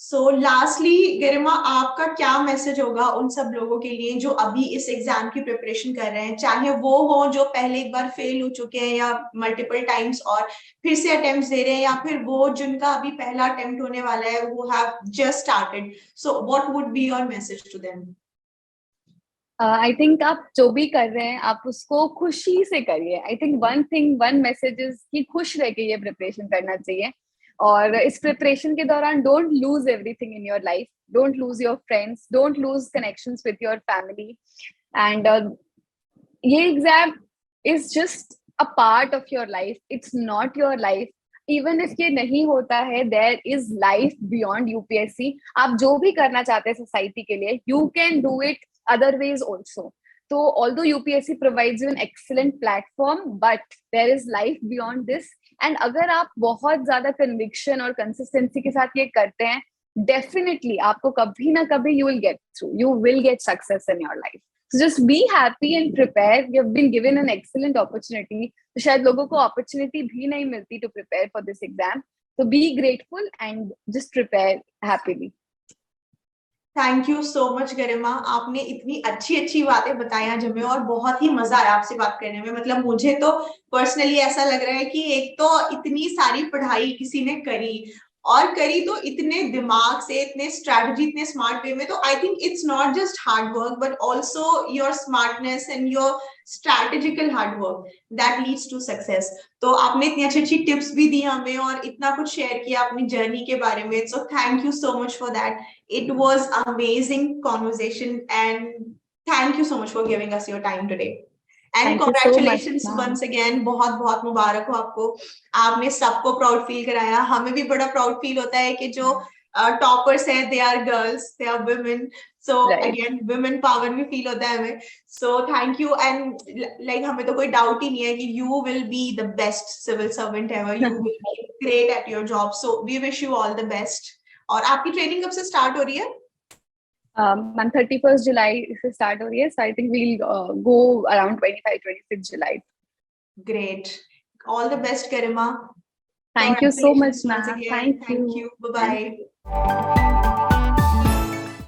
So lastly Garima, आपका क्या मैसेज होगा उन सब लोगों के लिए जो अभी इस एग्जाम की प्रिपरेशन कर रहे हैं, चाहे वो हो जो पहले एक बार फेल हो चुके हैं या मल्टीपल टाइम्स और फिर से अटेम्प्ट्स दे रहे हैं, या फिर वो जिनका अभी पहला अटेम्प्ट होने वाला है, वो have just started, so what would be your message to them? I think आप जो भी कर रहे हैं आप उसको खुशी से करिए। I think one message is कि खुश रह के ये प्रिपरेशन करना चाहिए। और इस प्रिपरेशन के दौरान don't lose everything in your life, don't lose your friends, don't lose connections with your family. And ये exam is just a part of your life, it's not your life. Even if ये नहीं होता है, there is life beyond UPSC. आप जो भी करना चाहते हैं सोसाइटी के लिए, you can do it other ways also. So although UPSC provides you an excellent platform, but there is life beyond this. And अगर आप बहुत ज्यादा conviction और consistency के साथ ये करते हैं, definitely आपको कभी ना कभी you will get through, you will get success in your life. So just be happy and prepare. You have been given an excellent opportunity. तो शायद लोगों को opportunity भी नहीं मिलती to prepare for this exam. So be grateful and just prepare happily. Thank you so much Garima, आपने इतनी अच्छी अच्छी बातें बताई आज हमें और बहुत ही मजा आया आपसे बात करने में। मतलब मुझे तो पर्सनली ऐसा लग रहा है कि एक तो इतनी सारी पढ़ाई किसी ने करी, और करी तो इतने दिमाग से, इतने स्ट्रैटेजी, इतने स्मार्ट वे में, तो I think it's not just hard work but also your smartness and your strategical hard work that leads to success. तो आपने इतनी अच्छी अच्छी टिप्स भी दी हमें और इतना कुछ शेयर किया अपनी जर्नी के बारे में, सो thank you so much for that. It was amazing conversation and thank you so much for giving us your time today. And Thank you so much, congratulations ma'am. once again, बहुत बहुत मुबारक हो आपको। आपने सबको प्राउड फील कराया, हमें भी बड़ा प्राउड फील होता है कि जो टॉपर्स है, they are girls, they are women. So Right. Again women power भी फील होता है हमें. So thank you. And like हमें तो कोई डाउट ही नहीं है कि you will be the best civil servant ever. You will be great at your job. So we wish you all the best. और आपकी ट्रेनिंग कब से स्टार्ट हो रही है? मैम 31st जुलाई से स्टार्ट हो रही है, so I think we'll go around 25-26 July. Great. All the best, Garima. Thank you so much, Congratulations once ma'am. again. Thank you. Bye bye.